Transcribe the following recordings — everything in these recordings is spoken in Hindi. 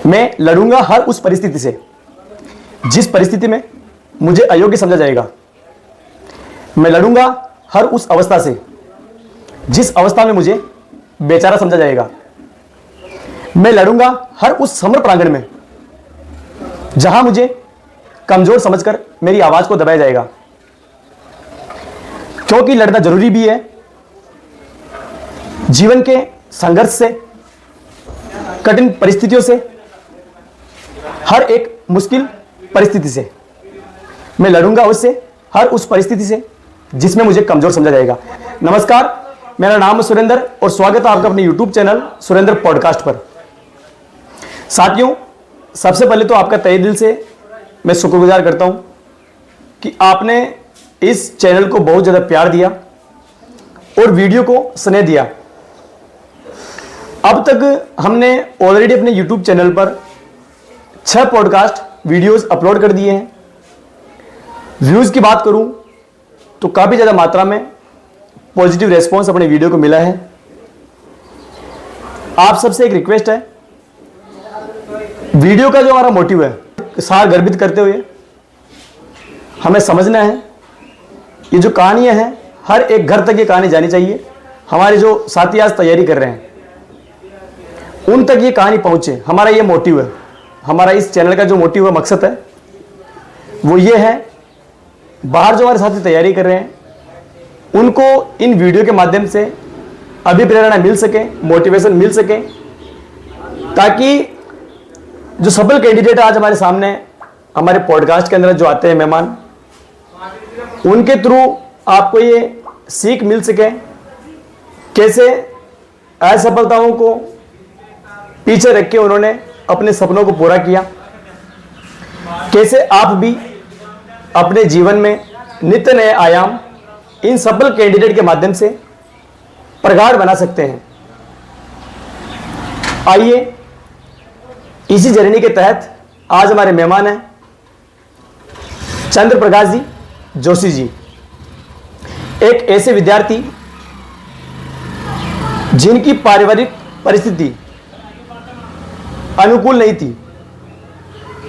मैं लड़ूंगा हर उस परिस्थिति से जिस परिस्थिति में मुझे अयोग्य समझा जाएगा। मैं लड़ूंगा हर उस अवस्था से जिस अवस्था में मुझे बेचारा समझा जाएगा। मैं लड़ूंगा हर उस समर प्रांगण में जहां मुझे कमजोर समझकर मेरी आवाज को दबाया जाएगा, क्योंकि लड़ना जरूरी भी है। जीवन के संघर्ष से, कठिन परिस्थितियों से, हर एक मुश्किल परिस्थिति से मैं लड़ूंगा उससे, हर उस परिस्थिति से जिसमें मुझे कमजोर समझा जाएगा। नमस्कार, मेरा नाम है सुरेंद्र और स्वागत है आपका अपने YouTube चैनल सुरेंद्र पॉडकास्ट पर। साथियों, सबसे पहले तो आपका तहे दिल से मैं शुक्रगुजार करता हूं कि आपने इस चैनल को बहुत ज़्यादा प्यार दिया और वीडियो को स्नेह दिया। अब तक हमने ऑलरेडी अपने YouTube चैनल पर 6 पॉडकास्ट वीडियोस अपलोड कर दिए हैं। व्यूज़ की बात करूं तो काफ़ी ज़्यादा मात्रा में पॉजिटिव रेस्पॉन्स अपने वीडियो को मिला है। आप सबसे एक रिक्वेस्ट है, वीडियो का जो हमारा मोटिव है सार गर्भित करते हुए हमें समझना है ये जो कहानियां हैं हर एक घर तक ये कहानी जानी चाहिए। हमारे जो साथी आज तैयारी कर रहे हैं उन तक ये कहानी पहुंचे, हमारा ये मोटिव है। हमारा इस चैनल का जो मोटिव है, मकसद है, वो ये है बाहर जो हमारे साथी तैयारी कर रहे हैं उनको इन वीडियो के माध्यम से अभिप्रेरणा मिल सके, मोटिवेशन मिल सके, ताकि जो सफल कैंडिडेट आज हमारे सामने हमारे पॉडकास्ट के अंदर जो आते हैं मेहमान, उनके थ्रू आपको ये सीख मिल सके कैसे असफलताओं को पीछे रख के उन्होंने अपने सपनों को पूरा किया, कैसे आप भी अपने जीवन में नित्य नए आयाम इन सफल कैंडिडेट के माध्यम से प्रगाढ़ बना सकते हैं। आइए इसी जर्नी के तहत आज हमारे मेहमान हैं चंद्र प्रकाश जी जोशी जी, एक ऐसे विद्यार्थी जिनकी पारिवारिक परिस्थिति अनुकूल नहीं थी।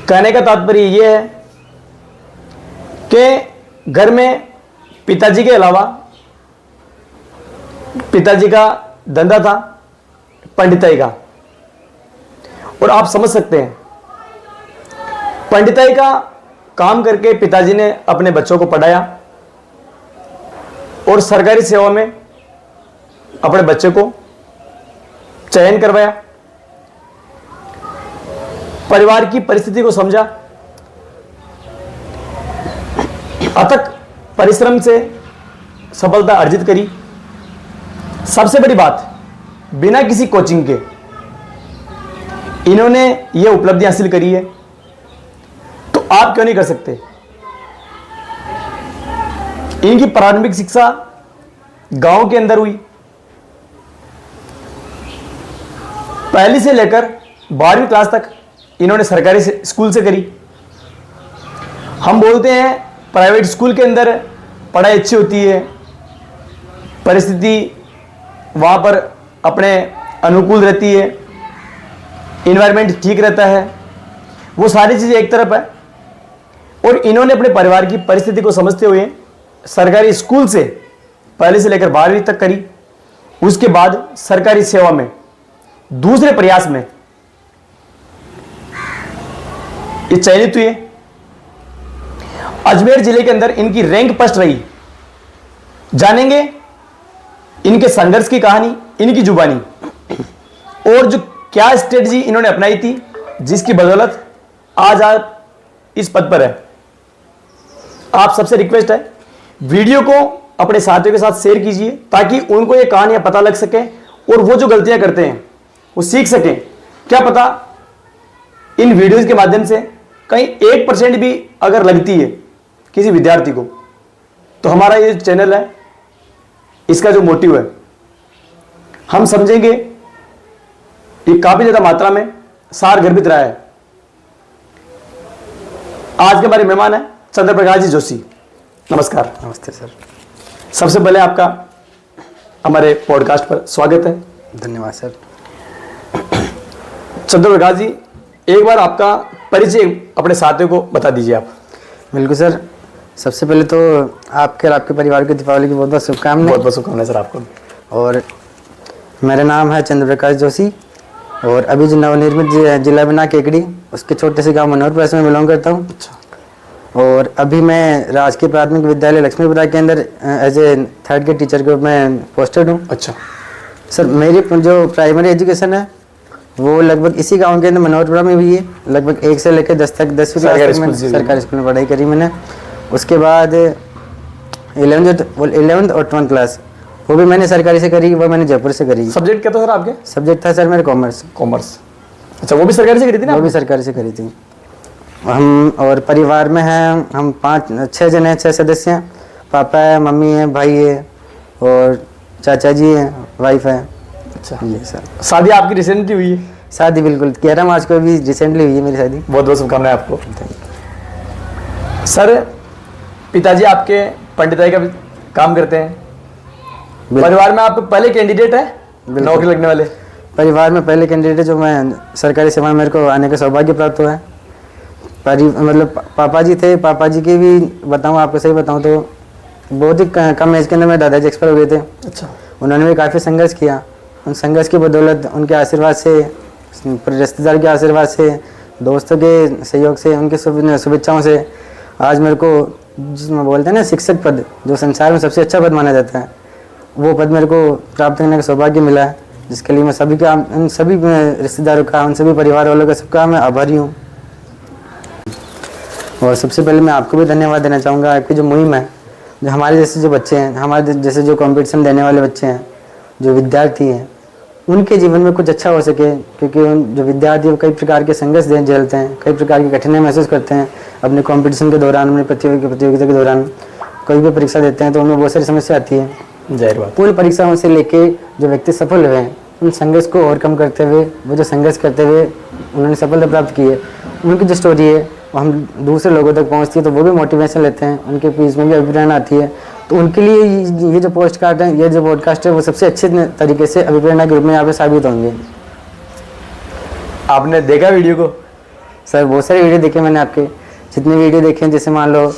कहने का तात्पर्य यह है कि घर में पिताजी के अलावा पिताजी का धंधा था पंडिताई का, और आप समझ सकते हैं पंडिताई का काम करके पिताजी ने अपने बच्चों को पढ़ाया और सरकारी सेवा में अपने बच्चे को चयन करवाया। परिवार की परिस्थिति को समझा, अथक परिश्रम से सफलता अर्जित करी। सबसे बड़ी बात, बिना किसी कोचिंग के इन्होंने ये उपलब्धि हासिल करी है, तो आप क्यों नहीं कर सकते। इनकी प्रारंभिक शिक्षा गांव के अंदर हुई, पहली से लेकर 12वीं क्लास तक इन्होंने सरकारी स्कूल से करी। हम बोलते हैं प्राइवेट स्कूल के अंदर पढ़ाई अच्छी होती है, परिस्थिति वहाँ पर अपने अनुकूल रहती है, इन्वायरमेंट ठीक रहता है, वो सारी चीज़ें एक तरफ है। और इन्होंने अपने परिवार की परिस्थिति को समझते हुए सरकारी स्कूल से पहले से लेकर 12वीं तक करी। उसके बाद सरकारी सेवा में दूसरे प्रयास में ये चयनित हुए। अजमेर जिले के अंदर इनकी रैंक फर्स्ट रही। जानेंगे इनके संघर्ष की कहानी, इनकी जुबानी, और जो क्या स्ट्रेटजी इन्होंने अपनाई थी जिसकी बदौलत आज आप इस पद पर है। आप सबसे रिक्वेस्ट है, वीडियो को अपने साथियों के साथ शेयर कीजिए ताकि उनको ये कहानियां पता लग सके और वो जो गलतियां करते हैं वो सीख सकें। क्या पता इन वीडियोस के माध्यम से कहीं 1% भी अगर लगती है किसी विद्यार्थी को, तो हमारा ये चैनल है, इसका जो मोटिव है, हम समझेंगे ये काफी ज्यादा मात्रा में सार गर्भित रहा है। आज के हमारे मेहमान है चंद्र प्रकाश जी जोशी। नमस्कार। नमस्ते सर। सबसे पहले आपका हमारे पॉडकास्ट पर स्वागत है। धन्यवाद सर। चंद्र प्रकाश जी एक बार आपका परिचय अपने साथियों को बता दीजिए आप। बिल्कुल सर, सबसे पहले तो आपके और आपके परिवार को दीपावली की बहुत बहुत शुभकामनाएं। बहुत बहुत शुभकामनाएं सर आपको। और मेरा नाम है चंद्र प्रकाश जोशी और अभी जो नवनिर्मित जिला बना केकड़ी, उसके छोटे से गांव मनोहरपुर में बिलोंग करता हूं। अच्छा। और अभी मैं राजकीय प्राथमिक विद्यालय लक्ष्मीपुरा के अंदर as a 3rd grade teacher के रूप में पोस्टेड हूँ। अच्छा सर, मेरी जो प्राइमरी एजुकेशन है वो लगभग इसी गांव के अंदर मनोहरपुरा में हुई है। लगभग 1 से लेकर 10 तक 10वीं क्लास तक मैंने सरकारी स्कूल में पढ़ाई करी मैंने। उसके बाद 11th और 12th क्लास वो भी मैंने सरकारी से करी, वो मैंने जयपुर से करी। सब्जेक्ट क्या था सर आपके? सब्जेक्ट था सर मेरे कॉमर्स। कॉमर्स। अच्छा, वो भी सरकारी से करी थी ना? वो भी सरकारी से करी थी। हम और परिवार में हैं हम 6 जन हैं, 6 सदस्य हैं। पापा है, मम्मी है, भाई है और चाचा जी हैं, वाइफ है। अच्छा ये सर। शादी आपकी रिसेंटली हुई है? शादी बिल्कुल 11 मार्च को भी रिसेंटली हुई है मेरी शादी। बहुत बहुत शुभकामनाएं आपको। सर, पिताजी आपके पंडिताई का काम करते हैं। परिवार में आप पहले कैंडिडेट है नौकरी लगने वाले? परिवार में पहले कैंडिडेट जो मैं सरकारी सेवा में मेरे को आने का सौभाग्य प्राप्त हुआ है। मतलब पापा जी थे, पापा जी की भी बताऊँ आपको सही बताऊँ तो बहुत ही कम एज के अंदर मेरे दादाजी एक्सपायर हो गए थे। अच्छा। उन्होंने भी काफ़ी संघर्ष किया। उन संघर्ष की बदौलत, उनके आशीर्वाद से, रिश्तेदार के आशीर्वाद से, दोस्तों के सहयोग से, उनकी शुभेच्छाओं से आज मेरे को जिसमें बोलते हैं ना शिक्षक पद, जो संसार में सबसे अच्छा पद माना जाता है, वो पद मेरे को प्राप्त करने का सौभाग्य मिला है, जिसके लिए मैं उन सभी रिश्तेदारों का, उन सभी परिवार वालों का सबका मैं आभारी हूँ। और सबसे पहले मैं आपको भी धन्यवाद देना चाहूँगा। आपकी जो मुहिम है, जो हमारे जैसे जो बच्चे हैं, हमारे जैसे जो कंपटीशन देने वाले बच्चे हैं, जो विद्यार्थी हैं, उनके जीवन में कुछ अच्छा हो सके, क्योंकि जो विद्यार्थी वो कई प्रकार के संघर्ष झेलते हैं, कई प्रकार की कठिनाई महसूस करते हैं अपने कंपटीशन के दौरान, अपने प्रतियोगिता के दौरान। कोई भी परीक्षा देते हैं तो उनमें बहुत सारी समस्या आती है। जाहिर बात। पूरी परीक्षाओं से लेके जो व्यक्ति सफल हुए हैं, उन संघर्ष को ओवरकम करते हुए, वो जो संघर्ष करते हुए उन्होंने सफलता प्राप्त की है, उनकी जो स्टोरी है वो हम दूसरे लोगों तक पहुंचती है तो वो भी मोटिवेशन लेते हैं, उनके बीच में भी अभिप्रेरणा आती है। तो उनके लिए ये जो पोस्टकास्ट है, ये जो पॉडकास्ट है, वो सबसे अच्छे तरीके से अभिप्रेरणा के रूप में यहाँ पे साबित होंगे। आपने देखा वीडियो को? सर, बहुत सारे वीडियो देखे मैंने आपके। जितने वीडियो देखे हैं, जैसे मान लो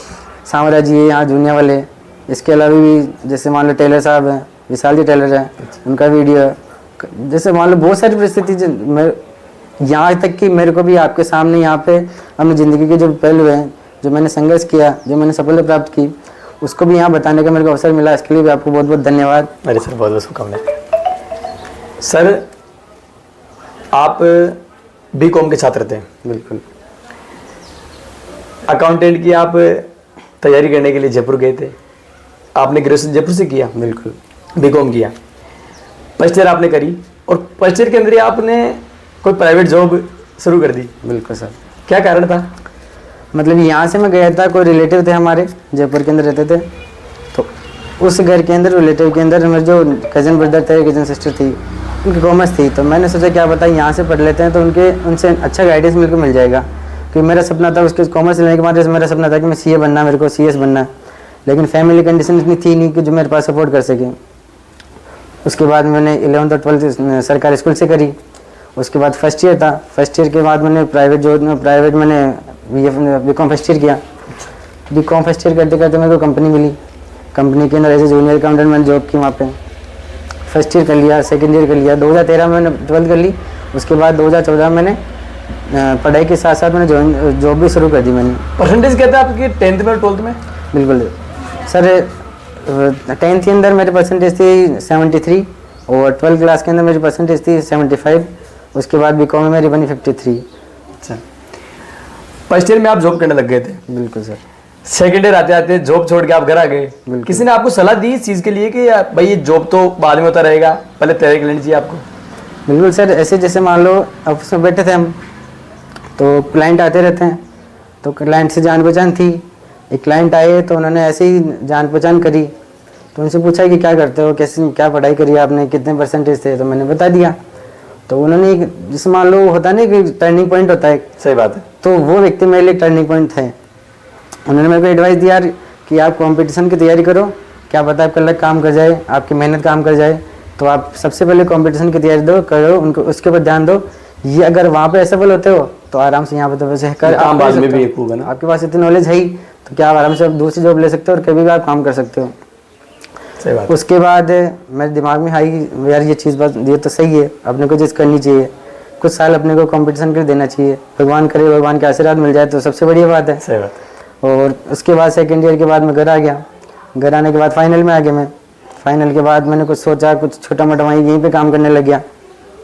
सांवरा जी है यहाँ जूनिया वाले, इसके अलावा भी जैसे मान लो टेलर साहब हैं, विशाल जी टेलर हैं, उनका वीडियो है। जैसे मान लो बहुत सारी परिस्थिति, यहाँ तक कि मेरे को भी आपके सामने यहाँ पे अपनी ज़िंदगी के जो पहलू हैं, जो मैंने संघर्ष किया, जो मैंने सफलता प्राप्त की, उसको भी यहाँ बताने का मेरे को अवसर मिला। इसके लिए भी आपको बहुत बहुत धन्यवाद। अरे सर, बहुत बहुत शुभकामनाएं। सर, आप बीकॉम के छात्र थे? बिल्कुल। अकाउंटेंट की आप तैयारी करने के लिए जयपुर गए थे। आपने ग्रेजुएशन जयपुर से किया? बिल्कुल। बीकॉम किया, फर्स्ट ईयर आपने करी और फर्स्ट ईयर के अंदर ही आपने कोई प्राइवेट जॉब शुरू कर दी? बिल्कुल सर। क्या कारण था? मतलब यहाँ से मैं गया था, कोई रिलेटिव थे हमारे जयपुर के अंदर रहते थे, तो उस घर के अंदर रिलेटिव के अंदर मेरे जो कज़न ब्रदर थे, कज़न सिस्टर थी, उनकी कॉमर्स थी। तो मैंने सोचा क्या पता यहाँ से पढ़ लेते हैं तो उनसे अच्छा गाइडेंस मिल जाएगा। क्योंकि मेरा सपना था, उसके कॉमर्स लेने के बाद मेरा सपना था कि मैं CA बनना, मेरे को CS बनना। लेकिन फैमिली कंडीशन इतनी थी नहीं कि जो मेरे पास सपोर्ट कर सके। उसके बाद मैंने 11th और 12th सरकारी स्कूल से करी। उसके बाद फर्स्ट ईयर था, फर्स्ट ईयर के बाद मैंने प्राइवेट मैंने बीकॉम फर्स्ट ईयर किया। बीकॉम फर्स्ट ईयर करते करते मेरे को कंपनी मिली। कंपनी के अंदर एज ए जूनियर अकाउंटेंट मैंने जॉब की वहाँ पे। फर्स्ट ईयर कर लिया, सेकंड ईयर कर लिया, 2013 में मैंने 12th कर ली। उसके बाद 2014 में मैंने पढ़ाई के साथ साथ मैंने जॉब भी शुरू कर दी मैंने। परसेंटेज क्या था आपकी 10th में और 12th में? बिल्कुल सर, 10th के अंदर मेरी परसेंटेज थी 73 और 12th क्लास के अंदर मेरी परसेंटेज थी 75। उसके बाद बीकॉम में मेरी बनी 53। अच्छा, फर्स्ट ईयर में आप जॉब करने लग गए थे? बिल्कुल सर। सेकेंड ईयर आते आते जॉब छोड़ के आप घर आ गए। किसी ने आपको सलाह दी इस चीज़ के लिए कि भाई ये जॉब तो बाद में होता रहेगा, पहले तैयारी कर लेनी चाहिए आपको? बिल्कुल सर। ऐसे जैसे मान लो ऑफिस में बैठे थे हम, तो क्लाइंट आते रहते हैं, तो क्लाइंट से जान पहचान थी। एक क्लाइंट आए तो उन्होंने ऐसे ही जान पहचान करी, तो उनसे पूछा कि क्या करते हो, कैसे क्या पढ़ाई करी आपने, कितने परसेंटेज थे, तो मैंने बता दिया। तो उन्होंने जैसे मान लो होता है ना कि टर्निंग पॉइंट होता है। सही बात है। तो वो व्यक्ति मेरे लिए टर्निंग पॉइंट थे। उन्होंने मेरे को एडवाइस दिया कि आप कंपटीशन की तैयारी करो, क्या पता आपका लक काम कर जाए, आपकी मेहनत काम कर जाए। तो आप सबसे पहले कंपटीशन की तैयारी करो, उनको उसके ऊपर ध्यान दो ये अगर वहाँ पे असफल होते हो तो आराम से यहाँ पे तो वैसे कर काम आप बाद कर में सकते भी हो। एक होगा ना। आपके पास इतनी नॉलेज है ही तो क्या आप आराम से दूसरी जॉब ले सकते हो और कभी भी आप काम कर सकते हो। सही बात। उसके बाद मेरे दिमाग में आई यार ये चीज़ बस ये तो सही है, अपने को चीज़ करनी चाहिए, कुछ साल अपने को कंपटीशन कर देना चाहिए, भगवान करे भगवान के आशीर्वाद मिल जाए तो सबसे बढ़िया बात है। सही बात। और उसके बाद सेकेंड ईयर के बाद मैं घर आ गया। घर आने के बाद फाइनल में आ गया मैं। फाइनल के बाद मैंने कुछ सोचा, कुछ छोटा मोटा वहीं यहीं पे काम करने लग गया।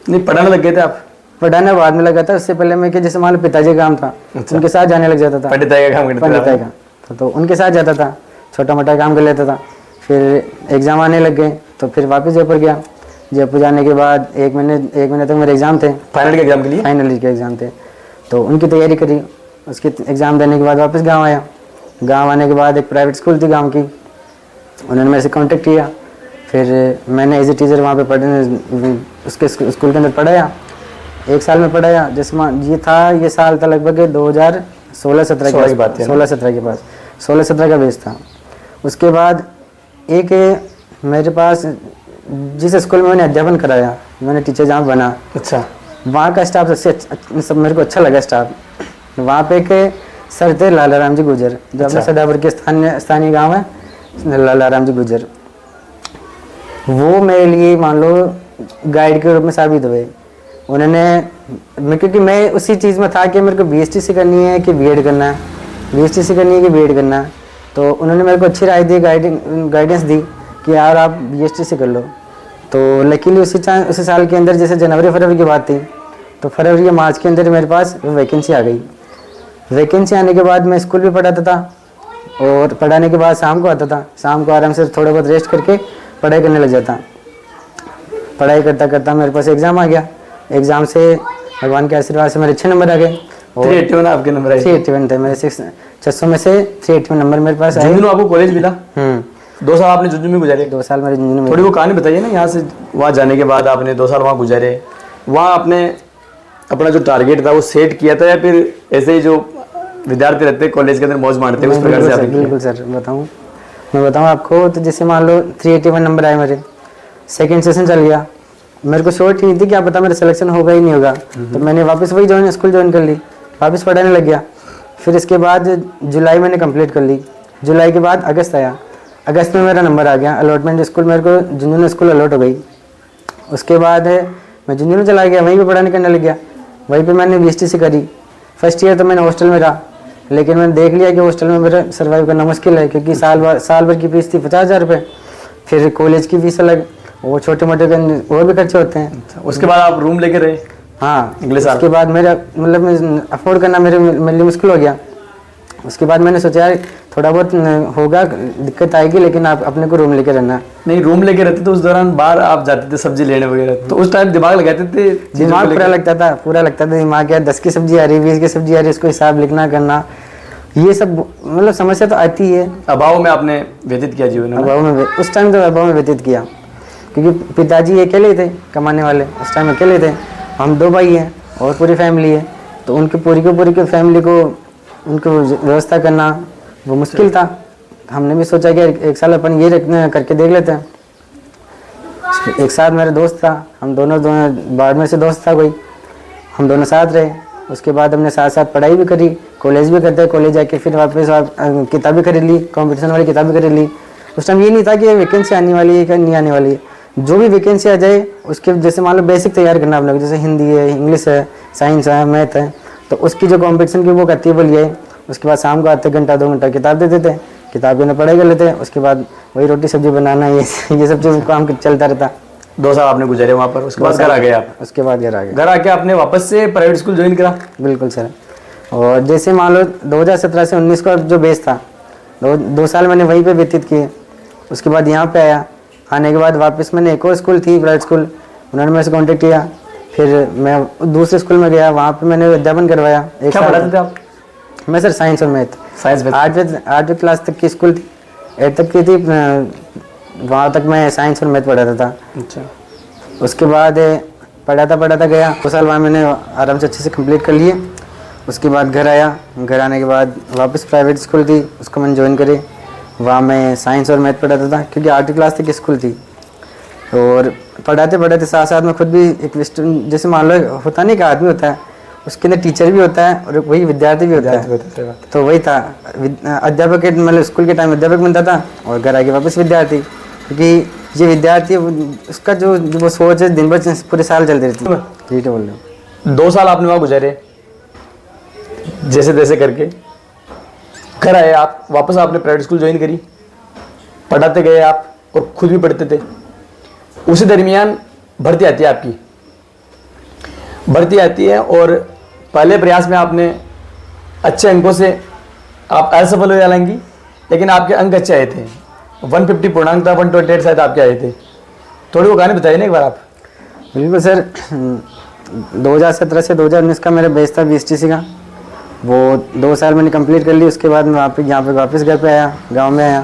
नहीं पढ़ाने लग गए थे आप? पढ़ाने बाद में लगा था, उससे पहले मैं कि जैसे मान लो पिताजी का काम था, अच्छा। उनके साथ जाने लग जाता था। पंडिताई का काम करते पंडिताई थे? का तो उनके साथ जाता था, छोटा मोटा काम कर लेता था। फिर एग्ज़ाम आने लग गए तो फिर वापस जयपुर गया। जयपुर जाने के बाद एक महीने तक मेरे एग्ज़ाम थे, फाइनल के एग्जाम के लिए? फाइनल के एग्ज़ाम थे, तो उनकी तैयारी करी। उसके एग्ज़ाम देने के बाद वापस गाँव आया। गाँव आने के बाद एक प्राइवेट स्कूल थी गाँव की, उन्होंने मेरे से कॉन्टेक्ट किया। फिर मैंने एज ए टीचर वहाँ पे पढ़ने उसके स्कूल के अंदर पढ़ाया। 1 साल में पढ़ाया। जैसे ये साल था लगभग 2016-17 की बात है ना? 16-17 के पास 16-17 का बेस था। उसके बाद एक मेरे पास जिस स्कूल में मैंने अध्यापन कराया, मैंने टीचर जहाँ बना, अच्छा। वहाँ का स्टाफ सबसे अच्छा, सब मेरे को अच्छा लगा स्टाफ। वहाँ पे एक सर थे लाला राम जी गुजर, जो अपने सदापुर के स्थानीय गाँव है लाला राम जी गुजर। वो मेरे लिए मान लो गाइड के रूप में साबित हुए। उन्होंने क्योंकि मैं उसी चीज़ में था कि मेरे को बीएसटीसी करनी है कि बीएड करना है, बीएसटीसी करनी है कि बीएड करना है, तो उन्होंने मेरे को अच्छी राय दी, गाइडेंस दी कि यार आप बीएसटीसी कर लो। तो लकीली उसी साल के अंदर, जैसे जनवरी फरवरी की बात थी, तो फरवरी या मार्च के अंदर मेरे पास वैकेंसी आ गई। वैकेंसी आने के बाद मैं स्कूल भी पढ़ाता था और पढ़ाने के बाद शाम को आता था। शाम को आराम से थोड़ा बहुत रेस्ट करके पढ़ाई करने लग जाता। पढ़ाई करता करता मेरे पास एग्ज़ाम आ गया। एग्ज़ाम से भगवान के आशीर्वाद से मेरे अच्छे नंबर आ गए। 381 आपके नंबर आए? 381 थे मेरे, 600 में से 381 नंबर मेरे पास आए। झुंझुनू आपको कॉलेज मिला? 2 साल आपने झुंझुनू में गुजारे? 2 साल मेरे झुंझुनू में। थोड़ी वो कहानी बताइए ना, यहाँ से वहाँ जाने के बाद आपने 2 साल वहाँ गुजारे, वहाँ आपने अपना जो टारगेट था वो सेट किया था या फिर ऐसे ही जो विद्यार्थी रहते हैं कॉलेज के अंदर मौज मारते हैं उस प्रकार से आपने किया? बिल्कुल सर, मैं बताऊँ आपको। तो जैसे मान लो 381 नंबर आए मेरे, सेकेंड सेशन चल गया। मेरे को श्योरिटी नहीं थी क्या पता मेरा सिलेक्शन होगा ही नहीं होगा, तो मैंने वापस वही स्कूल ज्वाइन कर ली, वापस पढ़ाने लग गया। फिर इसके बाद जुलाई मैंने कंप्लीट कर ली। जुलाई के बाद अगस्त आया। अगस्त में मेरा नंबर आ गया, अलॉटमेंट स्कूल मेरे को झुंझुनू स्कूल अलॉट हो गई। उसके बाद मैं झुंझुनू चला गया, वहीं पे पढ़ाने करने लग गया। वहीं पे मैंने बीएसटीसी करी। फर्स्ट ईयर तो मैंने हॉस्टल में रहा, लेकिन मैंने देख लिया कि हॉस्टल में मेरा सर्वाइव करना मुश्किल है, क्योंकि साल भर की फीस थी 50,000 रुपये, फिर कॉलेज की फीस अलग, वो छोटे मोटे और भी खर्चे होते हैं। उसके बाद आप रूम लेके रहे? हाँ, अगले साल? उसके बाद मेरा मतलब अफोर्ड करना मेरे लिए मुश्किल हो गया। उसके बाद मैंने सोचा यार थोड़ा बहुत होगा, दिक्कत आएगी, लेकिन आप अपने को रूम लेके रहना। नहीं, रूम लेके रहते तो उस दौरान बाहर आप जाते थे सब्जी लेने वगैरह, तो उस टाइम दिमाग लगाते थे? दिमाग पूरा लगता था दिमाग, यार 10 की सब्जी आ रही, 20 की सब्जी आ रही, इसको हिसाब लिखना करना, ये सब मतलब समस्या तो आती है। अभाव में आपने व्यतीत किया जीवन? अभाव में उस टाइम तो अभाव में व्यतीत किया, क्योंकि पिताजी अकेले थे कमाने वाले, उस टाइम अकेले थे। हम 2 भाई हैं और पूरी फैमिली है, तो उनकी पूरी की फैमिली को उनको व्यवस्था करना वो मुश्किल था। हमने भी सोचा कि 1 साल अपन ये करके देख लेते हैं। एक साथ मेरा दोस्त था, हम दोनों बाद में से दोस्त था कोई, हम दोनों साथ रहे। उसके बाद हमने साथ साथ पढ़ाई भी करी, कॉलेज भी करते, कॉलेज जाके फिर वापस किताबें खरीद ली, कंपटीशन वाली किताबें खरीद ली। उस टाइम ये नहीं था कि वैकेंसी आने वाली है कि नहीं आने वाली है, जो भी वैकेंसी आ जाए उसके जैसे मान लो बेसिक तैयार करना अपने को, जैसे हिंदी है, इंग्लिश है, साइंस है, मैथ है, तो उसकी जो कंपटीशन की वो करती है वो लिए। उसके बाद शाम को आते 1-2 घंटा किताब दे देते, किताब के अंदर पढ़ाई कर लेते। उसके बाद वही रोटी सब्जी बनाना, ये सब चीज़ काम चलता रहता। 2 साल आपने गुजारे वहाँ पर, उसके बाद घर आ गए आप? उसके बाद घर आ गए। घर आके आपने वापस से प्राइवेट स्कूल ज्वाइन करा? बिल्कुल सर। और जैसे मान लो 2017 से 19 का जो बेस था, 2 साल मैंने वहीं पे व्यतीत किए। उसके बाद यहाँ पे आया, आने के बाद वापस मैंने एक और स्कूल थी प्राइवेट स्कूल, उन्होंने मेरे से कॉन्टेक्ट किया। फिर मैं दूसरे स्कूल में गया, वहाँ पे मैंने अध्यापन करवाया। क्या पढ़ाते थे आप? मैं सर साइंस और मैथ। साइंस में 8वीं क्लास तक की स्कूल थी, 8 तक की थी, वहाँ तक मैं साइंस और मैथ पढ़ाता था। अच्छा। उसके बाद पढ़ाता गया, 2 साल वहाँ मैंने आराम से अच्छे से कंप्लीट कर लिए। उसके बाद घर आया, घर आने के बाद वापस प्राइवेट स्कूल थी, उसको मैंने ज्वाइन करे। वहाँ मैं साइंस और मैथ पढ़ाता था, क्योंकि 8वीं क्लास तक की स्कूल थी। और पढ़ाते पढ़ाते साथ साथ में खुद भी एक जैसे मान लो होता नहीं, एक आदमी होता है, उसके अंदर टीचर भी होता है और वही विद्यार्थी भी होता है। तो वही था, अध्यापक के मतलब स्कूल के टाइम अध्यापक बनता था और घर आके वापस विद्यार्थी, क्योंकि ये विद्यार्थी उसका जो वो सोच है दिन भर पूरे साल चलती रहती है। ठीक है, बोल रहे हो। 2 साल आपने वहाँ गुजारे जैसे तैसे करके, घर आए आप, वापस आपने प्राइवेट स्कूल ज्वाइन करी, पढ़ाते गए आप और खुद भी पढ़ते थे। उसी दरमियान भर्ती आती है आपकी, भर्ती आती है और पहले प्रयास में आपने अच्छे अंकों से आप असफल हो जाएंगी, लेकिन आपके अंक अच्छे आए थे, 150 पूर्णांक था, 128 शायद आपके आए थे। थोड़ी वो कहानी बताइए ना एक बार आप। बिल्कुल सर, 2017 से 2019 का मेरा बेस था BSTC का, वो 2 साल मैंने कंप्लीट कर ली। उसके बाद मैं यहाँ पे वापस घर पे आया, गांव में आया।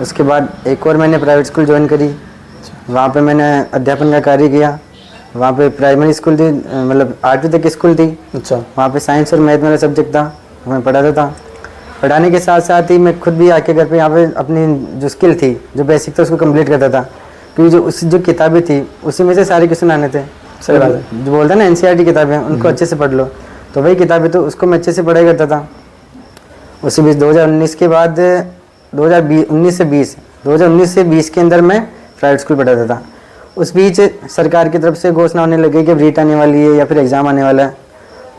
उसके बाद एक और मैंने प्राइवेट स्कूल ज्वाइन करी, वहाँ पे मैंने अध्यापन का कार्य किया। वहाँ पे प्राइमरी स्कूल थी, मतलब 8वीं तक की स्कूल थी। अच्छा। वहाँ पे साइंस और मैथ मेरा सब्जेक्ट था, मैं पढ़ाता था। पढ़ाने के साथ साथ ही मैं खुद भी आके घर पे यहाँ पे अपनी जो स्किल थी, जो बेसिक था, उसको कंप्लीट करता था, क्योंकि जो किताबें थी उसी में से सारे क्वेश्चन आने थे। सही बात है। जो बोलते हैं ना NCERT किताबें, उनको अच्छे से पढ़ लो, तो वही किताबें तो उसको मैं अच्छे से पढ़ाई करता था। उसी बीच 2019 के बाद 2019 से 20 के अंदर मैं प्राइवेट स्कूल पढ़ाता था। उस बीच सरकार की तरफ से घोषणा होने लगी कि रीट आने वाली है या फिर एग्ज़ाम आने वाला है,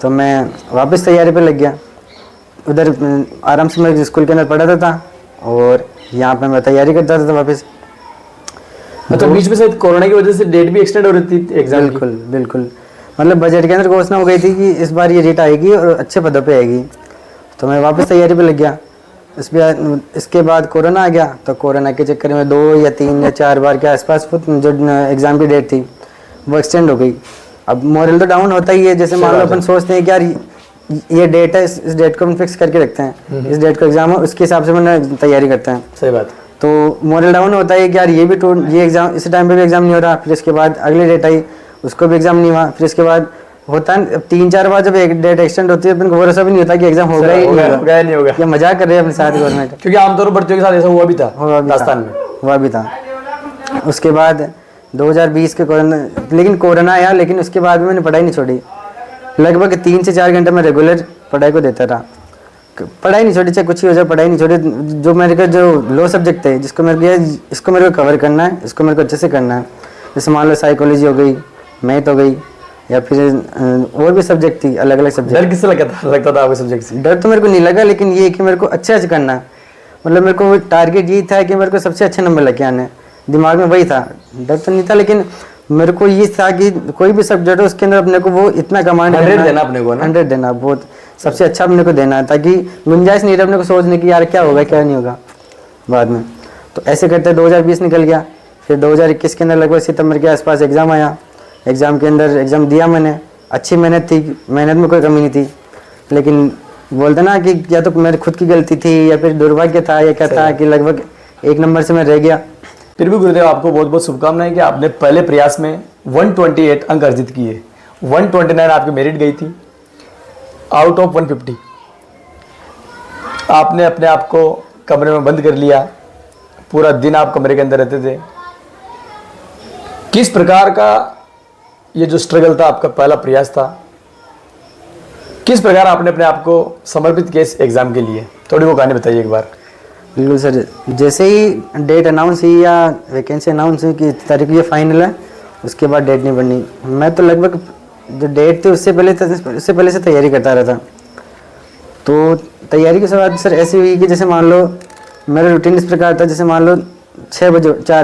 तो मैं वापस तैयारी पे लग गया। उधर आराम से मैं स्कूल के अंदर पढ़ाता था और यहाँ पे मैं तैयारी करता था वापस। मतलब बीच में शायद कोरोना की वजह से डेट भी एक्सटेंड हो रही थी एग्जाम की। बिल्कुल, मतलब बजट के अंदर घोषणा हो गई थी कि इस बार ये रीट आएगी और अच्छे पदों पे आएगी, तो मैं वापस तैयारी पे लग गया। इसके बाद कोरोना आ गया, तो कोरोना के चक्कर में 2 या 3 या 4 बार के आसपास जो एग्ज़ाम की डेट थी वो एक्सटेंड हो गई। अब मोरल तो डाउन होता ही है, जैसे मान लो अपन सोचते हैं कि यार ये डेट है, इस डेट को हम फिक्स करके रखते हैं, इस डेट को एग्ज़ाम है, उसके हिसाब से मैंने तैयारी करते हैं। सही बात। तो मोरल डाउन होता है कि यार ये एग्ज़ाम इस टाइम पे भी एग्ज़ाम नहीं हो रहा, फिर इसके बाद अगली डेट आई, उसको भी एग्ज़ाम नहीं हुआ, फिर इसके बाद होता है 3-4 बार जब एक डेट एक्सटेंड होती है, अपन को भरोसा भी नहीं होता कि एग्ज़ाम होगा ही नहीं होगा, ये मजाक कर रहे हैं अपने साथ गवर्नमेंट। क्योंकि आमतौर पर बच्चों के साथ ऐसा हुआ भी था राजस्थान में, हुआ भी था। उसके बाद 2020 के कोरोना आया, लेकिन उसके बाद भी मैंने पढ़ाई नहीं छोड़ी। लगभग 3 से 4 घंटे मैं रेगुलर पढ़ाई को देता रहा, पढ़ाई नहीं छोड़ी, चाहे कुछ ही हो जाए, पढ़ाई नहीं छोड़ी। जो मेरे का जो लो सब्जेक्ट थे, इसको मेरे को कवर करना है, इसको मेरे को अच्छे से करना है। जैसे मान लो साइकोलॉजी हो गई, मैथ हो गई, या फिर और भी सब्जेक्ट थी, अलग अलग सब्जेक्ट। डर किससे लगता था आपके सब्जेक्ट से? डर तो मेरे को नहीं लगा, लेकिन ये कि मेरे को अच्छे से करना है, मतलब मेरे को टारगेट ये था कि मेरे को सबसे अच्छे नंबर लेके आने, दिमाग में वही था। डर तो नहीं था, लेकिन मेरे को ये था कि कोई भी सब्जेक्ट हो उसके अंदर अपने को वो इतना कमांड 100 देना, अपने को 100 देना, बहुत सबसे अच्छा अपने को देना है, ताकि गुंजाइश नहीं रहे अपने को सोचने की यार क्या होगा क्या नहीं होगा बाद में। तो ऐसे करते 2020 निकल गया। फिर 2021 के अंदर लगभग सितंबर के आसपास एग्ज़ाम आया। एग्ज़ाम के अंदर एग्ज़ाम दिया मैंने, अच्छी मेहनत थी, मेहनत में कोई कमी नहीं थी, लेकिन बोलते ना कि या तो मेरी खुद की गलती थी या फिर दुर्भाग्य था या क्या था कि लगभग 1 नंबर से मैं रह गया। फिर भी गुरुदेव आपको बहुत बहुत शुभकामनाएं कि आपने पहले प्रयास में 128 अंक अर्जित किए। 129 आपकी मेरिट गई थी आउट ऑफ 150। आपने अपने आप को कमरे में बंद कर लिया, पूरा दिन आप कमरे के अंदर रहते थे। किस प्रकार का ये जो स्ट्रगल था, आपका पहला प्रयास था, किस प्रकार आपने अपने आप को समर्पित किया इस एग्ज़ाम के लिए? थोड़ी वो कहानी बताइए एक बार। बिल्कुल सर, जैसे ही डेट अनाउंस हुई या वैकेंसी अनाउंस हुई कि तारीख ये फाइनल है, उसके बाद डेट नहीं बढ़नी, मैं तो लगभग जो डेट थी उससे पहले से तैयारी करता रहा था। तो तैयारी के बाद सर ऐसी हुई कि जैसे मान लो मेरा रूटीन इस प्रकार था, जैसे मान लो 4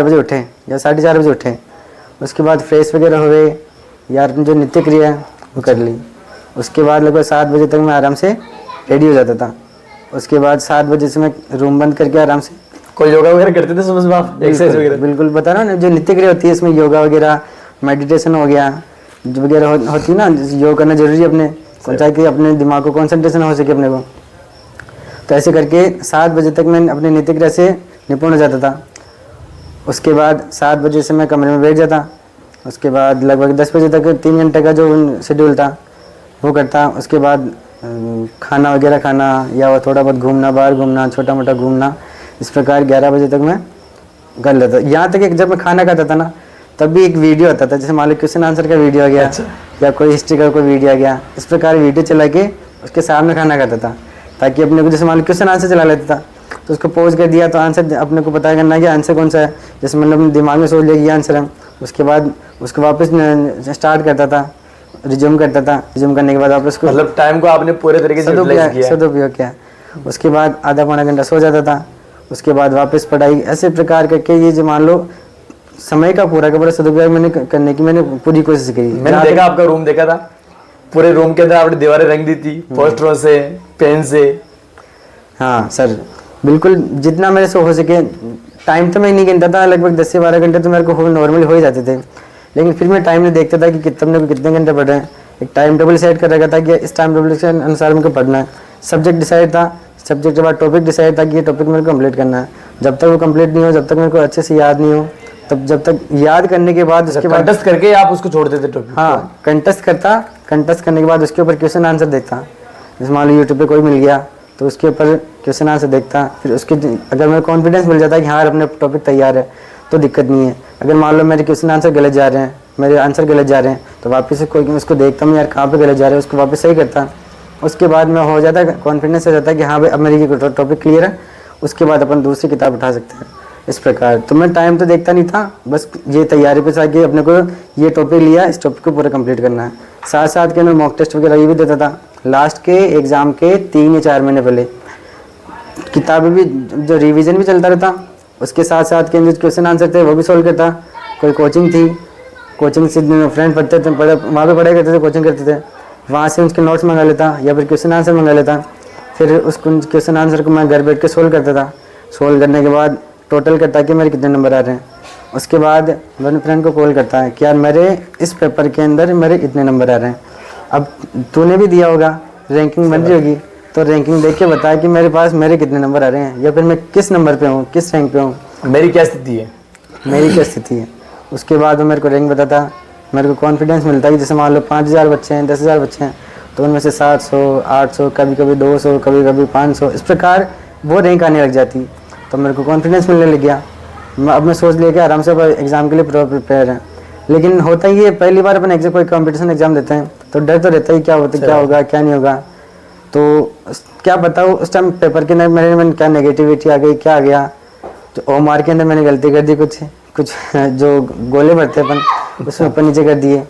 बजे उठे या 4:30 बजे उठे, उसके बाद फ्रेश वगैरह हुए, यार जो नित्य क्रिया है वो कर ली। उसके बाद लगभग 7 बजे तक मैं आराम से रेडी हो जाता था। उसके बाद 7 बजे से मैं रूम बंद करके आराम से कोई योगा वगैरह करते थे सुबह सुबह आप? एक्सरसाइज वगैरह? बिल्कुल, बता रहा हूँ ना, जो नित्य क्रिया होती है इसमें योगा वगैरह, मेडिटेशन हो गया, जो वगैरह होती है ना, योग करना जरूरी है अपने, ताकि अपने दिमाग को कंसंट्रेशन हो सके अपने को। तो ऐसे करके 7 बजे तक मैं अपने नित्य क्रिया से निपुण हो जाता था। उसके बाद 7 बजे से मैं कमरे में बैठ जाता। उसके बाद लगभग 10 बजे तक 3 घंटे का जो शेड्यूल था वो करता। उसके बाद खाना वगैरह खाना या थोड़ा बहुत घूमना, बाहर घूमना, छोटा मोटा घूमना, इस प्रकार 11 बजे तक मैं कर लेता। यहाँ तक कि जब मैं खाना खाता था ना, तब भी एक वीडियो आता था, जैसे मान लो क्वेश्चन आंसर का वीडियो आ गया या कोई हिस्ट्री का कोई वीडियो आ गया, इस प्रकार वीडियो चला के उसके सामने खाना खाता था, ताकि अपने को जैसे मान लो क्वेश्चन आंसर चला लेता था तो उसको पॉज कर दिया तो आंसर अपने को पता करना है कि आंसर कौन सा है, जैसे मतलब अपने दिमाग में सोच लिया कि ये आंसर है, उसके बाद उसको वापस स्टार्ट करता था, रिज्यूम करता था, रिज्यूम करने के बाद वापस को मतलब टाइम को आपने पूरे तरीके से यूटिलाइज किया। सदुपयोग किया। उसके बाद आधा पौना घंटा सो जाता था, उसके बाद वापस पढ़ाई, ऐसे प्रकार करके ये जो मान लो समय का पूरा का पूरा सदुपयोग मैंने करने की मैंने पूरी कोशिश करी। मैंने देखा आपका रूम देखा था, पूरे रूम के अंदर आपने दीवारें रंग दी थी पोस्टरों से, पेन से। हाँ सर बिल्कुल, जितना मेरे से हो सके। टाइम तो मैं नहीं गिनता था, लगभग 10 से 12 घंटे तो मेरे को नॉर्मली हो ही जाते थे, लेकिन फिर मैं टाइम में देखता था कि कितने घंटे पढ़ रहे हैं। एक टाइम टेबल सेट कर रखा था कि इस टाइम टेबल के अनुसार मुझे पढ़ना है। सब्जेक्ट डिसाइड था, सब्जेक्ट के बाद टॉपिक डिसाइड था कि ये टॉपिक मेरे को कंप्लीट करना है। जब तक वो कंप्लीट नहीं हो, जब तक मेरे को अच्छे से याद नहीं हो, तब जब तक याद करने के बाद उसके बाद कंटेस्ट करके आप उसको छोड़ देते टॉपिक। हाँ कंटेस्ट करता, कंटेस्ट करने के बाद उसके ऊपर क्वेश्चन आंसर देखता। जैसे मान लो यूट्यूब पे कोई मिल गया तो उसके ऊपर क्वेश्चन आंसर देखता, फिर उसके अगर मेरे कॉन्फिडेंस मिल जाता है कि हाँ अपने टॉपिक तैयार है तो दिक्कत नहीं है। अगर मान लो मेरे क्वेश्चन आंसर गलत जा रहे हैं, मेरे आंसर गलत जा रहे हैं, तो वापस से कोई उसको देखता हूँ यार कहाँ पे गलत जा रहे हैं, उसको वापस सही करता। उसके बाद मैं हो जाता कॉन्फिडेंस हो जाता है कि हाँ भाई अब मेरी ये टॉपिक क्लियर है, उसके बाद अपन दूसरी किताब उठा सकते हैं। इस प्रकार तो मैं टाइम तो देखता नहीं था, बस ये तैयारी पे था कि अपने को ये टॉपिक लिया, इस टॉपिक को पूरा कंप्लीट करना है। साथ साथ के मैं मॉक टेस्ट वगैरह ये भी देता था। लास्ट के एग्ज़ाम के 3 या 4 महीने पहले किताबें भी जो रिवीजन भी चलता रहता, उसके साथ साथ के जो क्वेश्चन आंसर थे वो भी सॉल्व करता। कोई कोचिंग थी, कोचिंग से फ्रेंड पढ़ते थे, वहाँ पे पढ़ाई करते थे, कोचिंग करते थे, वहाँ से उसके नोट्स मंगा लेता या फिर क्वेश्चन आंसर मंगा लेता। फिर उस क्वेश्चन आंसर को मैं घर बैठ के सोल्व करता था। सोल्व करने के बाद टोटल करता कि मेरे कितने नंबर आ रहे हैं। उसके बाद मैं अपने फ्रेंड को कॉल करता है कि यार मेरे इस पेपर के अंदर मेरे इतने नंबर आ रहे हैं। अब तूने भी दिया होगा, रैंकिंग बन रही होगी, तो रैंकिंग देख के बता कि मेरे पास मेरे कितने नंबर आ रहे हैं या फिर मैं किस नंबर पे हूँ, किस रैंक पे हूँ, मेरी क्या स्थिति है, मेरी क्या स्थिति है। उसके बाद वो मेरे को रैंक बताता, मेरे को कॉन्फिडेंस मिलता है कि जैसे मान लो 5000 बच्चे हैं, 10,000 बच्चे हैं, तो उनमें से 700, 800, कभी कभी 200, कभी कभी 500, इस प्रकार वो रैंक आने लग जाती। तो मेरे को कॉन्फिडेंस मिलने लग गया। अब मैं सोच लिया कि आराम से एग्ज़ाम के लिए प्रिपेयर है। लेकिन होता ही है, पहली बार अपन एग्जाम कोई कंपटीशन एग्जाम देते हैं तो डर तो रहता ही, क्या होता क्या होगा क्या नहीं होगा। तो क्या बताऊँ उस टाइम पेपर के मेरे में क्या नेगेटिविटी आ गई, क्या आ गया। तो ओमार के अंदर मैंने गलती कर दी, कुछ जो गोले भरते अपन उसमें ऊपर नीचे कर दिए।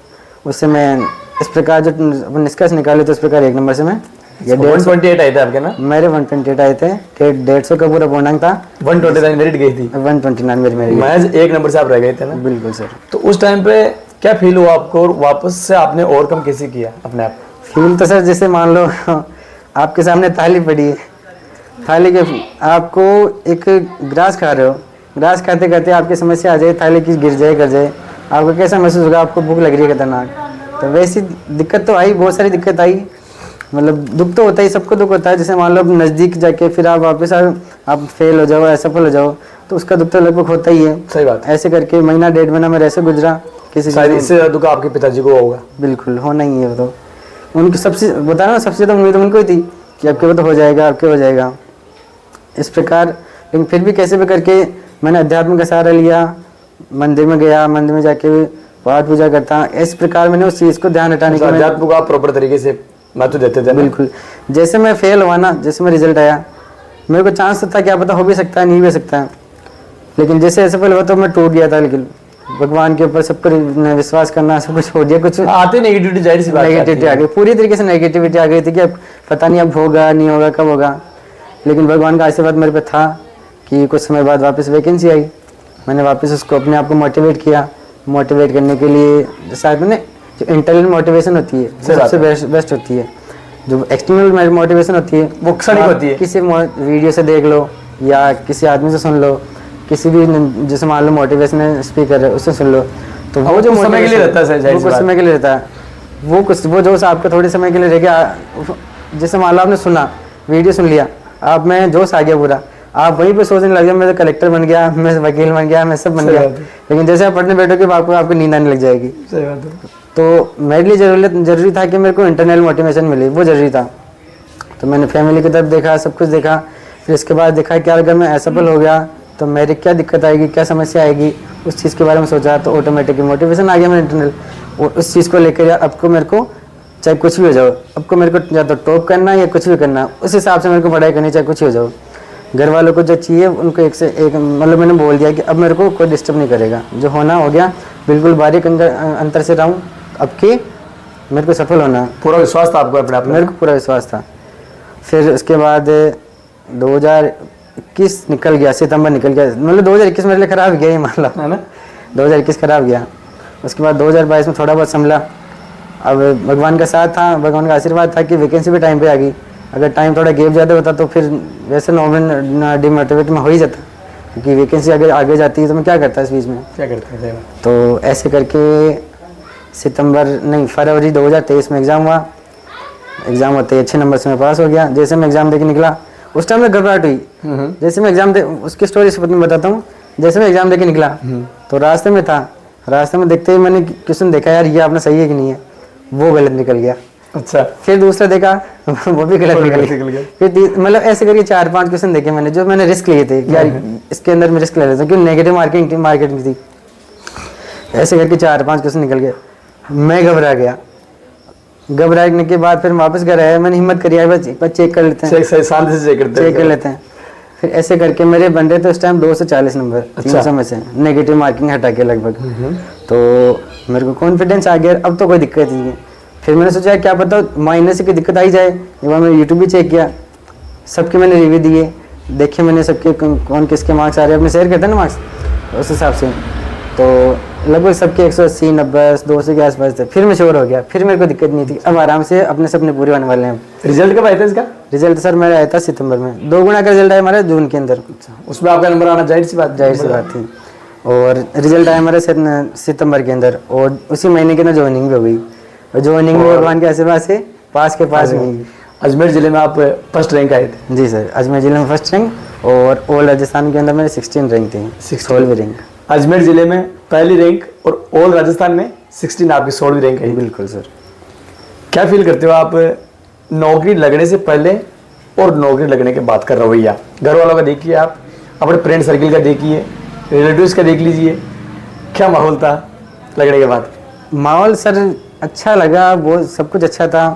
उससे मैं इस प्रकार जो अपन निष्कर्ष निकाले तो इस प्रकार 1 नंबर से मैं ये 128 आए थे आपके ना? मेरे 128 आए थे, 150 का पूरा पूर्णांक था। 129 मेरिट गई थी, 129 मेरी महज 1 नंबर से आप रह गए थे ना? बिल्कुल सर। तो उस टाइम पे क्या फील हुआ आपको और वापस से आपने ओवरकम कैसे किया अपने आप? फील तो सर जैसे मान लो आपके सामने थाली पड़ी है, थाली के आपको एक ग्रास खा रहे हो, ग्रास खाते खाते आपकी समस्या आ जाए, थाली की गिर जाए कर जाए, आपको कैसा महसूस होगा? आपको भूख लग रही है खतरनाक। तो वैसी दिक्कत तो आई, बहुत सारी दिक्कत आई, मतलब दुख तो होता ही, सबको दुख होता है। जैसे मान लो नज़दीक जाके फिर आप वापस आप फेल हो जाओ, असफल हो जाओ, तो उसका दुख तो लगभग होता ही है। सही बात। ऐसे करके महीना 1.5 महीना मेरा ऐसे गुजरा। किसी इससे ज़्यादा दुख आपके पिताजी को होगा। बिल्कुल होना ही है। वो तो उनकी सबसे बता रहा, सबसे ज़्यादा उम्मीद उनको ही थी कि आपके वो तो हो जाएगा, आपके हो जाएगा, इस प्रकार। लेकिन फिर भी कैसे भी करके मैंने अध्यात्म का सहारा लिया, मंदिर में गया, मंदिर में जाके पाठ पूजा करता। इस प्रकार मैंने उस चीज़ को ध्यान हटाने के अध्यात्म को आप प्रॉपर तरीके से महत्व देते थे? बिल्कुल। जैसे मैं फेल हुआ ना, जैसे मैं रिजल्ट आया, मेरे को चांस था, क्या पता हो भी सकता है, नहीं भी सकता है, लेकिन जैसे ऐसे फेल हुआ तो मैं टूट गया था। लेकिन भगवान के ऊपर सब पर विश्वास करना सब कुछ हो गया। कुछ आते नेगेटिविटी, जाहिर सी बात, नेगेटिविटी आ गई, पूरी तरीके से नेगेटिविटी आ गई थी कि अब पता नहीं अब होगा नहीं होगा, कब होगा। लेकिन भगवान का आशीर्वाद मेरे पे था कि कुछ समय बाद वापस वैकेंसी आई। मैंने वापस उसको अपने आप को मोटिवेट किया। मोटिवेट करने के लिए शायद मैंने जो इंटरनल मोटिवेशन होती है सबसे बेस्ट होती है। जो एक्सटर्नल मोटिवेशन होती है वो क्षणिक होती है, किसी वीडियो से देख लो या किसी आदमी से सुन लो, किसी भी जैसे मान लो मोटिवेशनल स्पीकर है उससे सुन लो, तो वो जो समय के लिए रहता है, वो कुछ समय के लिए रहता है। वो जोश आपको थोड़े समय के लिए रह गया। जैसे मान लो आपने सुना, वीडियो सुन लिया, आप में जोश आ गया पूरा, आप वहीं पे सोचने लग गए मैं तो कलेक्टर बन गया, मैं वकील बन गया, मैं सब बन गया। लेकिन जैसे आप पढ़ने बैठोगे आपको नींद आने लग जाएगी। सही बात है। तो मेरे लिए जरूरी था कि मेरे को इंटरनल मोटिवेशन मिले, वो जरूरी था। तो मैंने फैमिली की तरफ देखा, सब कुछ देखा, फिर इसके बाद देखा कि अगर मैं असफल हो गया तो मेरी क्या दिक्कत आएगी, क्या समस्या आएगी, उस चीज़ के बारे में सोचा तो ऑटोमेटिक मोटिवेशन आ गया मेरे इंटरनल, और उस चीज़ को लेकर यार अब को मेरे को चाहे कुछ भी हो जाओ, अब को मेरे को या तो टॉप करना या कुछ भी करना, उस हिसाब से मेरे को पढ़ाई करनी, चाहे कुछ ही हो जाओ। घर वालों को जो चाहिए उनको एक से एक मतलब मैंने बोल दिया कि अब मेरे को कोई डिस्टर्ब नहीं करेगा, जो होना हो गया, बिल्कुल बारीक अंतर से रहूँ, अब की मेरे को सफल होना। पूरा विश्वास था आपको अपने आप में? मेरे को पूरा विश्वास था। फिर उसके बाद 2021 निकल गया, सितंबर निकल गया, मतलब 2021 मेरे लिए ख़राब गया ही मान लो, है ना। 2021 ख़राब गया। उसके बाद 2022 में थोड़ा बहुत संभला। अब भगवान का साथ था, भगवान का आशीर्वाद था कि वैकेंसी भी टाइम पे आ गई। अगर टाइम थोड़ा गैप ज़्यादा होता तो फिर वैसे नॉर्मल डिमोटिवेट में हो ही जाता, क्योंकि वैकेंसी अगर आगे जाती है तो मैं क्या करता इस बीच में, क्या करते हैं? तो ऐसे करके फरवरी 2023 में एग्ज़ाम हुआ। एग्ज़ाम होते ही अच्छे नंबर से मैं पास हो गया। जैसे मैं एग्ज़ाम दे के निकला, उस टाइम में घबराहट हुई। जैसे मैं एग्ज़ाम दे, उसकी स्टोरी से मैं बताता हूँ। जैसे मैं एग्ज़ाम दे के निकला तो रास्ते में था, रास्ते में देखते ही मैंने क्वेश्चन देखा, यार ये आपने सही है कि नहीं है, वो गलत निकल गया। अच्छा। फिर दूसरा देखा वो भी गलत निकल गया। फिर मतलब ऐसे करके 4-5 क्वेश्चन देखे मैंने, जो मैंने रिस्क लिए थे कि यार इसके अंदर मैं रिस्क ले लेता हूँ, क्योंकि नेगेटिव मार्केटिंग थी। ऐसे करके 4-5 क्वेश्चन निकल गए। मैं घबरा गया। घबराने के बाद फिर वापस घर आया, मैंने हिम्मत करी, यार बस चेक कर लेते हैं, शांति से चेक कर लेते हैं। फिर ऐसे करके मेरे बन रहे थे उस टाइम 2 से 40 नंबर, 300 में से नेगेटिव मार्किंग हटा के लगभग। तो मेरे को कॉन्फिडेंस आ गया, अब तो कोई दिक्कत नहीं है। फिर मैंने सोचा क्या पता माइनस की दिक्कत आई जाए। एक बार मैंने यूट्यूब भी चेक किया, सबके मैंने रिव्यू दिए, देखे मैंने सबके कौन किसके मार्क्स आ रहे हैं, अपने शेयर करते हैं ना मार्क्स, उस हिसाब से तो लगभग सबके 180, 90, 200 के आसपास थे। फिर मैं श्योर हो गया, फिर मेरे को दिक्कत नहीं थी, अब आराम से अपने सपने पूरे होने वाले हैं। रिजल्ट कब आया था इसका? रिजल्ट सर मेरा आया था सितंबर में, 2 गुना का रिजल्ट आया हमारा जून के अंदर। उसमें आपका नंबर आना जाहिर सी बात थी। और रिजल्ट आया हमारा सितंबर के अंदर, और उसी महीने के अंदर ज्वाइनिंग भी हो गई। और ज्वाइनिंग में भगवान के आशीर्वाद से पास के पास में अजमेर जिले में आप फर्स्ट रैंक आए थे? जी सर, अजमेर जिले में फर्स्ट रैंक, और ऑल राजस्थान के अंदर मेरे 16 रैंक थी, 16वीं रैंक। अजमेर जिले में पहली रैंक और ऑल राजस्थान में 16 आपकी 16वीं रैंक है। बिल्कुल सर। क्या फील करते हो आप नौकरी लगने से पहले और नौकरी लगने के बाद का रवैया? घर वालों का देखिए, आप अपने फ्रेंड सर्किल का देखिए, रिलेटिव्स का देख लीजिए, क्या माहौल था लगने के बाद? माहौल सर अच्छा लगा, वो सब कुछ अच्छा था,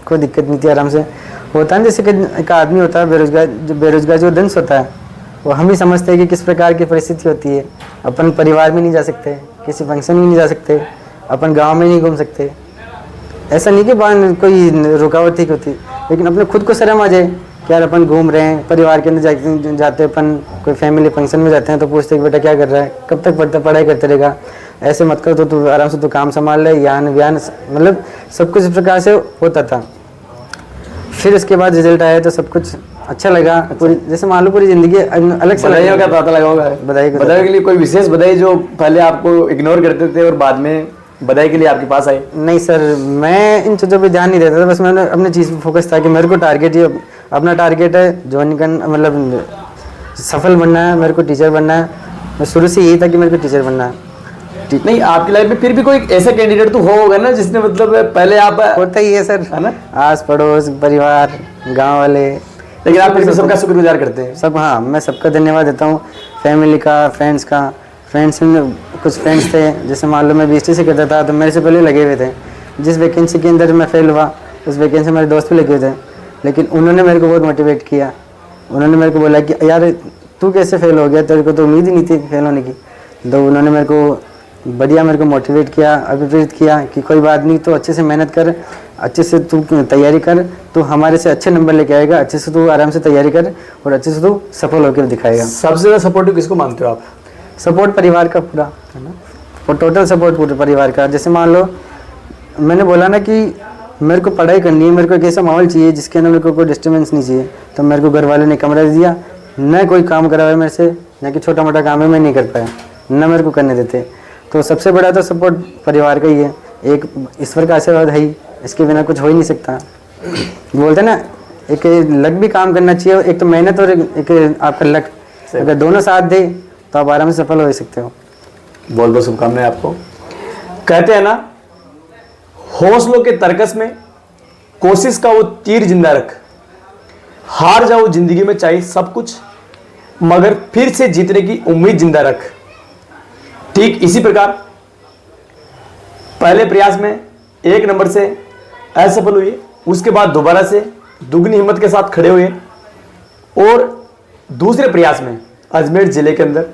कोई दिक्कत नहीं थी, आराम से होता है। जैसे कि एक आदमी होता है बेरोजगार जो दंश होता है, वो हम ही समझते हैं कि किस प्रकार की परिस्थिति होती है। अपन परिवार में नहीं जा सकते, किसी फंक्शन में नहीं जा सकते, अपन गांव में नहीं घूम सकते। ऐसा नहीं कि बाहर कोई रुकावट ठीक होती, लेकिन अपने खुद को शर्म आ जाए कि यार अपन घूम रहे हैं, परिवार के अंदर जाते अपन कोई फैमिली फंक्शन में जाते हैं तो पूछते कि बेटा क्या कर रहा है, कब तक पढ़ाई करते रहेगा, ऐसे मत कर, तो तू आराम से तू काम संभाल ले, यान व्यान, मतलब सब कुछ इस प्रकार से होता था। फिर उसके बाद रिजल्ट आया तो सब कुछ अच्छा लगा। पूरी जैसे मान लो पूरी जिंदगी अलग से बधाइयों का पता लगा होगा। बधाई के लिए कोई विशेष बधाई जो पहले आपको इग्नोर करते थे और बाद में बधाई के लिए आपके पास आए? नहीं सर, मैं इन चीज़ों पे ध्यान नहीं देता था, बस मैंने अपनी चीज़ पे फोकस था कि मेरे को टारगेट ये अपना टारगेट है ज्वाइन करना, मतलब सफल बनना है, मेरे को टीचर बनना है। मैं शुरू से यही था कि मेरे को टीचर बनना है। नहीं, आपकी लाइफ में फिर भी कोई ऐसा कैंडिडेट तो होगा ना जिसने मतलब पहले आप होता ही है सर, है ना, आस पड़ोस, परिवार, गांव वाले, लेकिन आप फिर सबका शुक्रगुजार करते हैं सब। हाँ, मैं सबका धन्यवाद देता हूँ, फैमिली का, फ्रेंड्स का। फ्रेंड्स में कुछ फ्रेंड्स थे, जैसे मान लो मैं BST से करता था तो मेरे से पहले लगे हुए थे। जिस वैकेंसी के अंदर मैं फेल हुआ उस वैकेंसी मेरे दोस्त भी लगे हुए थे, लेकिन उन्होंने मेरे को बहुत मोटिवेट किया। उन्होंने मेरे को बोला कि यार तू कैसे फेल हो गया, तेरे को तो उम्मीद ही नहीं थी फेल होने की। तो उन्होंने मेरे को बढ़िया मोटिवेट किया, अभिप्रेरित किया कि कोई बात नहीं, तो अच्छे से मेहनत कर, अच्छे से तू तैयारी कर, तो हमारे से अच्छे नंबर लेके आएगा, अच्छे से तू आराम से तैयारी कर और अच्छे से तू सफल होकर दिखाएगा। सबसे ज़्यादा सपोर्टिव किसको मानते हो आप? सपोर्ट परिवार का पूरा, है ना, और टोटल सपोर्ट पूरे परिवार का। जैसे मान लो मैंने बोला ना कि मेरे को पढ़ाई करनी है, मेरे को एक ऐसा माहौल चाहिए जिसके अंदर मेरे को कोई डिस्टर्बेंस नहीं चाहिए, तो मेरे को घर वालों ने कमरा दिया, न कोई काम कराया मेरे से, न कि छोटा मोटा काम है मैं नहीं कर पाया, न मेरे को करने देते। तो सबसे बड़ा तो सपोर्ट परिवार का ही है, एक ईश्वर का आशीर्वाद है ही, इसके बिना कुछ हो ही नहीं सकता। बोलते ना एक लक भी काम करना चाहिए, एक तो मेहनत और एक आपका लक, अगर दोनों साथ दे तो आप आराम से सफल हो सकते हो। बहुत बहुत शुभकामनाएं आपको। कहते हैं ना, हौसलों के तर्कस में कोशिश का वो तीर जिंदा रख, हार जाओ जिंदगी में चाहे सब कुछ, मगर फिर से जीतने की उम्मीद जिंदा रख। ठीक इसी प्रकार पहले प्रयास में 1 नंबर से असफल हुए, उसके बाद दोबारा से दुगनी हिम्मत के साथ खड़े हुए और दूसरे प्रयास में अजमेर जिले के अंदर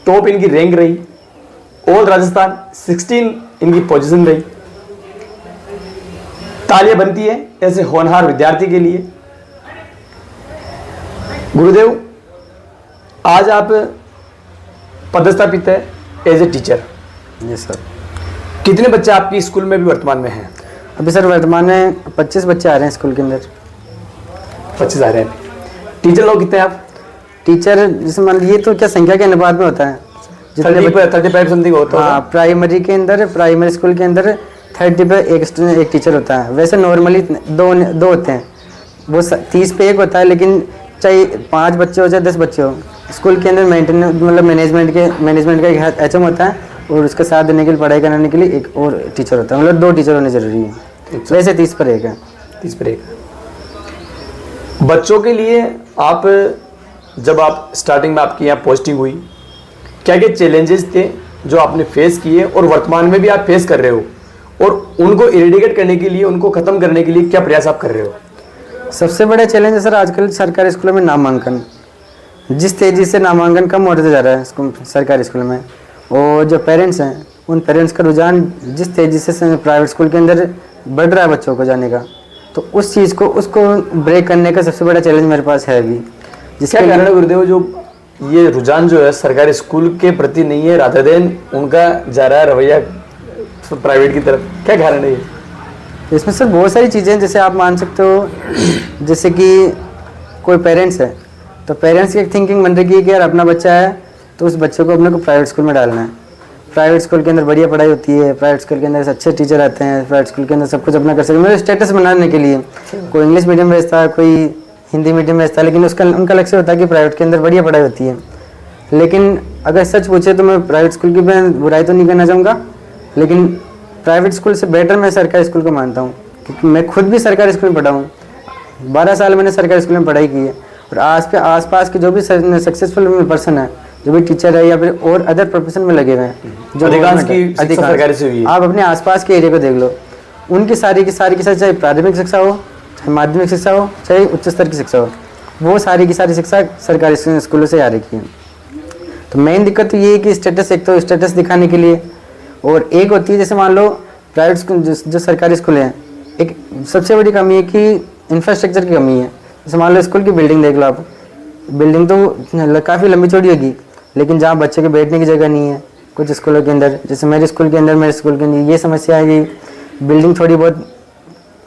टॉप इनकी रैंक रही, ऑल राजस्थान 16 इनकी पोजीशन रही। तालियां बनती है ऐसे होनहार विद्यार्थी के लिए। गुरुदेव, आज आप पदस्थापित है एज ए टीचर। जी सर। कितने बच्चे आपकी स्कूल में भी वर्तमान में हैं? अभी सर वर्तमान में 25 बच्चे आ रहे हैं स्कूल के अंदर। 25 आ रहे हैं। टीचर लोग कितने हैं आप? टीचर जैसे मान लीजिए तो क्या संख्या के अनुपात में होता है, 35 समथिंग होता है। हाँ, प्राइमरी के अंदर, प्राइमरी स्कूल के अंदर 30 पे एक टीचर होता है। वैसे नॉर्मली दो होते हैं, वो 30 पे एक होता है, लेकिन चाहे 5 बच्चे हो चाहे 10 बच्चे हो, स्कूल के अंदर मैनेजमेंट का एक HM होता है और उसका साथ देने के लिए, पढ़ाई कराने के लिए एक और टीचर होता है। मतलब 2 टीचर होने जरूरी है। वैसे 30 पर एक है। 30 पर एक। बच्चों के लिए आप जब आप स्टार्टिंग में आपकी यहाँ पोस्टिंग हुई, क्या क्या चैलेंजेस थे जो आपने फेस किए और वर्तमान में भी आप फेस कर रहे हो, और उनको इरेडिकेट करने के लिए, उनको खत्म करने के लिए क्या प्रयास आप कर रहे हो? सबसे बड़ा चैलेंज है सर आजकल सरकारी स्कूलों में नामांकन। जिस तेज़ी से नामांकन कम होता जा रहा है सरकारी स्कूल में, और जो पेरेंट्स हैं उन पेरेंट्स का रुझान जिस तेज़ी से प्राइवेट स्कूल के अंदर बढ़ रहा है बच्चों को जाने का, तो उस चीज़ को उसको ब्रेक करने का सबसे बड़ा चैलेंज मेरे पास है अभी। जिसका कारण है गुरुदेव, जो ये रुझान जो है सरकारी स्कूल के प्रति नहीं है, राधा देन उनका जा रहा है रवैया प्राइवेट की तरफ, क्या कारण है ये? इसमें सर बहुत सारी चीज़ें हैं। जैसे आप मान सकते हो, जैसे कि कोई पेरेंट्स है तो पेरेंट्स की एक थिंकिंग बन रही है कि यार अपना बच्चा है तो उस बच्चे को अपने को प्राइवेट स्कूल में डालना है। प्राइवेट स्कूल के अंदर बढ़िया पढ़ाई होती है, प्राइवेट स्कूल के अंदर अच्छे टीचर आते हैं, प्राइवेट स्कूल के अंदर सब कुछ अपना कर सकते हैं, मतलब स्टेटस बनाने के लिए। कोई इंग्लिश मीडियम भेजता है, कोई हिंदी मीडियम भेजता है, लेकिन उनका लक्ष्य होता है कि प्राइवेट के अंदर बढ़िया पढ़ाई होती है। लेकिन अगर सच पूछे तो मैं प्राइवेट स्कूल की मैं बुराई तो नहीं करना चाहूँगा, लेकिन प्राइवेट स्कूल से बेटर मैं सरकारी स्कूल को मानता हूँ, क्योंकि मैं खुद भी सरकारी स्कूल में पढ़ा हूँ। 12 साल मैंने सरकारी स्कूल में पढ़ाई की है, और आस-पास के जो भी सक्सेसफुल पर्सन है, जो भी टीचर है या फिर और अदर प्रोफेशन में लगे हुए हैं, जो अधिकांश की सरकारी से हुई है। आप अपने आसपास के एरिया को देख लो, उनकी सारी की सारी चाहे प्राथमिक शिक्षा हो, चाहे माध्यमिक शिक्षा हो, चाहे उच्च स्तर की शिक्षा हो, वो सारी की सारी शिक्षा सरकारी स्कूलों से आ रही है। तो मेन दिक्कत तो ये है कि स्टेटस, एक तो स्टेटस दिखाने के लिए, और एक होती है जैसे मान लो प्राइवेट स्कूल जो सरकारी स्कूल हैं, एक सबसे बड़ी कमी है कि इंफ्रास्ट्रक्चर की कमी है। जैसे मान लो स्कूल की बिल्डिंग देख लो आप, बिल्डिंग तो काफ़ी लंबी चौड़ी होगी, लेकिन जहाँ बच्चे के बैठने की जगह नहीं है कुछ स्कूलों के अंदर। जैसे मेरे स्कूल के अंदर ये समस्या है कि बिल्डिंग थोड़ी बहुत,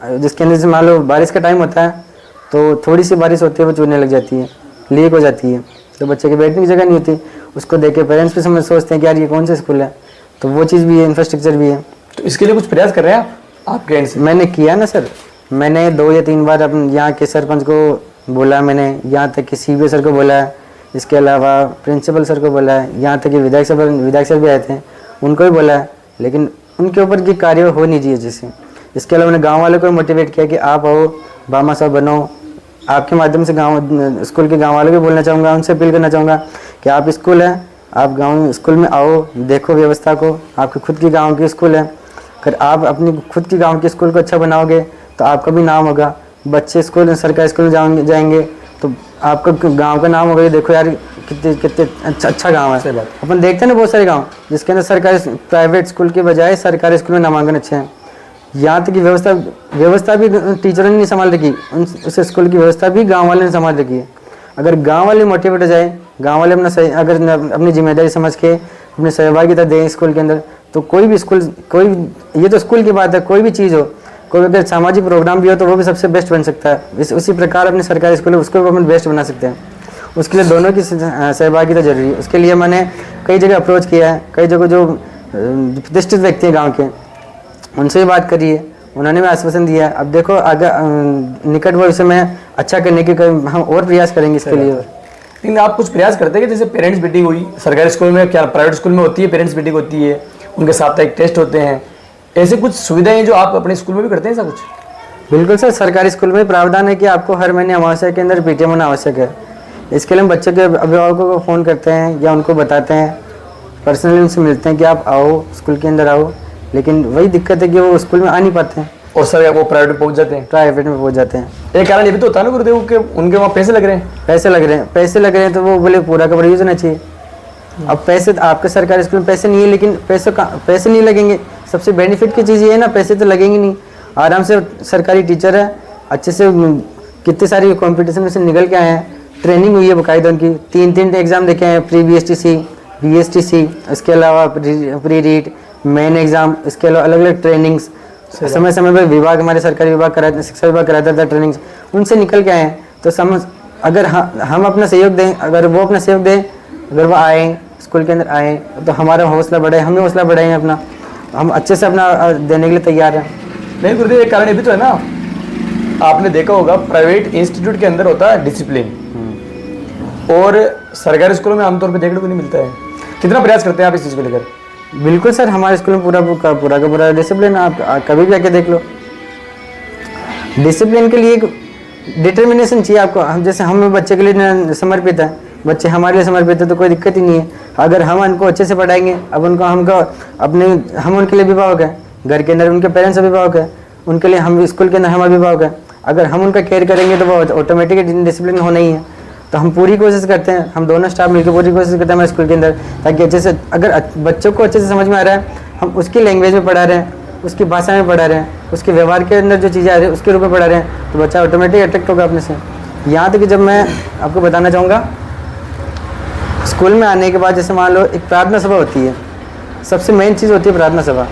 जिसके अंदर जैसे मान लो बारिश का टाइम होता है तो थोड़ी सी बारिश होती है वो चूरने लग जाती है, लीक हो जाती है, तो बच्चे के बैठने की जगह नहीं होती। उसको देख के पेरेंट्स भी सोचते हैं कि यार ये कौन सा स्कूल है, तो वो चीज़ भी है, इंफ्रास्ट्रक्चर भी है। तो इसके लिए कुछ प्रयास कर रहे हैं आपके एंड से? मैंने किया ना सर, मैंने 2 या 3 बार अपन यहाँ के सरपंच को बोला, मैंने यहाँ तक कि CBO सर को बोला है, इसके अलावा प्रिंसिपल सर को बोला है, यहाँ तक कि विधायक सर भी आए थे, उनको भी बोला है, लेकिन उनके ऊपर की कार्रवाई हो नहीं चाहिए। जैसे इसके अलावा मैंने गाँव वालों को मोटिवेट किया कि आप आओ, बामा साहब बनो। आपके माध्यम से गाँव स्कूल के गाँव वालों को बोलना चाहूँगा, उनसे अपील करना चाहूँगा कि आप स्कूल है, आप गाँव स्कूल में आओ, देखो व्यवस्था को, आपके खुद की गाँव की स्कूल है। अगर आप अपनी खुद की गांव के स्कूल को अच्छा बनाओगे तो आपका भी नाम होगा। बच्चे स्कूल सरकारी स्कूल में जाएंगे तो आपका गांव का नाम होगा, ये देखो यार कितने अच्छा गांव है। अपन देखते हैं ना बहुत सारे गांव जिसके अंदर सरकारी प्राइवेट स्कूल के बजाय सरकारी स्कूल में नामांकन अच्छे हैं। यहाँ तक की व्यवस्था भी टीचरों ने नहीं संभाल रखी, उस स्कूल की व्यवस्था भी गाँव वाले ने संभाल रखी है। अगर गाँव वाले मोटिवेट हो जाए, गाँव वाले अगर अपनी जिम्मेदारी समझ के अपनी सहभागिता दें स्कूल के अंदर, तो कोई भी स्कूल, ये तो स्कूल की बात है, कोई भी चीज़ हो, कोई अगर सामाजिक प्रोग्राम भी हो तो वो भी सबसे बेस्ट बन सकता है। उसी प्रकार अपने सरकारी स्कूल है उसको भी अपन बेस्ट बना सकते हैं। उसके लिए दोनों की सहभागिता जरूरी है। उसके लिए मैंने कई जगह अप्रोच किया है, कई जगह जो प्रतिष्ठित व्यक्ति हैं गाँव के, उनसे भी बात करी है, उन्होंने भी आश्वासन दिया है। अब देखो अगर निकट भविष्य में अच्छा करने के हम और प्रयास करेंगे इसके लिए। लेकिन आप कुछ प्रयास करते हैं कि जैसे पेरेंट्स मीटिंग हुई सरकारी स्कूल में, क्या प्राइवेट स्कूल में होती है, पेरेंट्स मीटिंग होती है, उनके साप्ताहिक टेस्ट होते हैं, ऐसे कुछ सुविधाएं जो आप अपने स्कूल में भी करते हैं ऐसा कुछ? बिल्कुल सर, सरकारी स्कूल में प्रावधान है कि आपको हर महीने अमावस्या के अंदर PTM होना आवश्यक है। इसके लिए हम बच्चों के अभिभावकों को फ़ोन करते हैं या उनको बताते हैं पर्सनली उनसे मिलते हैं कि आप आओ स्कूल के अंदर आओ, लेकिन वही दिक्कत है कि वो स्कूल में आ नहीं पाते हैं, और सर वो प्राइवेट में पहुंच जाते हैं। प्राइवेट में पहुंच जाते हैं। एक कारण ये भी तो होता है ना गुरुदेव कि उनके वहाँ पैसे लग रहे हैं। पैसे लग रहे हैं तो वो बोले पूरा का पूरा यूज होना चाहिए। अब पैसे आपके सरकारी स्कूल में पैसे नहीं है, लेकिन पैसे नहीं लगेंगे। सबसे बेनिफिट की चीज़ ये है ना, पैसे तो लगेंगे नहीं, आराम से सरकारी टीचर है, अच्छे से कितनी सारी कंपटीशन में से निकल के आए हैं, ट्रेनिंग हुई है बाकायदा उनकी, 3 एग्ज़ाम देखे हैं, प्री BSTC, BSTC, इसके अलावा प्री रीट, मेन एग्ज़ाम, इसके अलावा अलग अलग ट्रेनिंग्स समय समय पर विभाग, हमारे सरकारी विभाग कराते, शिक्षा विभाग कराता था ट्रेनिंग्स, उनसे निकल के आए हैं। तो समझ, अगर हम अपना सहयोग दें, अगर वो अपना सहयोग दें, अगर वो आए स्कूल के अंदर आए तो हमारा हौसला बढ़े, हमें हौसला बढ़ाएं अपना, हम अच्छे से अपना देने के लिए तैयार हैं। नहीं गुरुदेव, एक कारण ये भी तो है ना, आपने देखा होगा प्राइवेट इंस्टीट्यूट के अंदर होता है डिसिप्लिन, और सरकारी स्कूलों में आमतौर पर देखने को नहीं मिलता है। कितना प्रयास करते हैं आप इस चीज़ को लेकर? बिल्कुल सर, हमारे स्कूल में पूरा का पूरा डिसिप्लिन, आप कभी भी आके देख लो। डिसिप्लिन के लिए डिटर्मिनेशन चाहिए आपको। हम जैसे हम बच्चे के लिए समर्पित है, बच्चे हमारे लिए समर्पित है, तो कोई दिक्कत ही नहीं है। अगर हम उनको अच्छे से पढ़ाएंगे, अब हम उनके लिए अभिभावक है, घर के अंदर उनके पेरेंट्स अभिभावक है, उनके लिए हम स्कूल के अंदर हम अभिभावक है। अगर हम उनका केयर करेंगे तो वो ऑटोमेटिक डिसिप्लिन होना ही है। तो हम पूरी कोशिश करते हैं, हम दोनों स्टाफ मिलकर पूरी कोशिश करते हैं हमारे स्कूल के अंदर, ताकि अच्छे से, अगर बच्चों को अच्छे से समझ में आ रहा है, हम उसकी लैंग्वेज में पढ़ा रहे हैं, उसकी भाषा में पढ़ा रहे हैं, उसके व्यवहार के अंदर जो चीज़ें आ रही है उसके रूप में पढ़ा रहे हैं, तो बच्चा ऑटोमेटिक अट्रैक्ट होगा अपने से। यहाँ तक कि जब मैं आपको बताना चाहूँगा, स्कूल में आने के बाद जैसे मान लो एक प्रार्थना सभा होती है, सबसे मेन चीज़ होती है प्रार्थना सभा।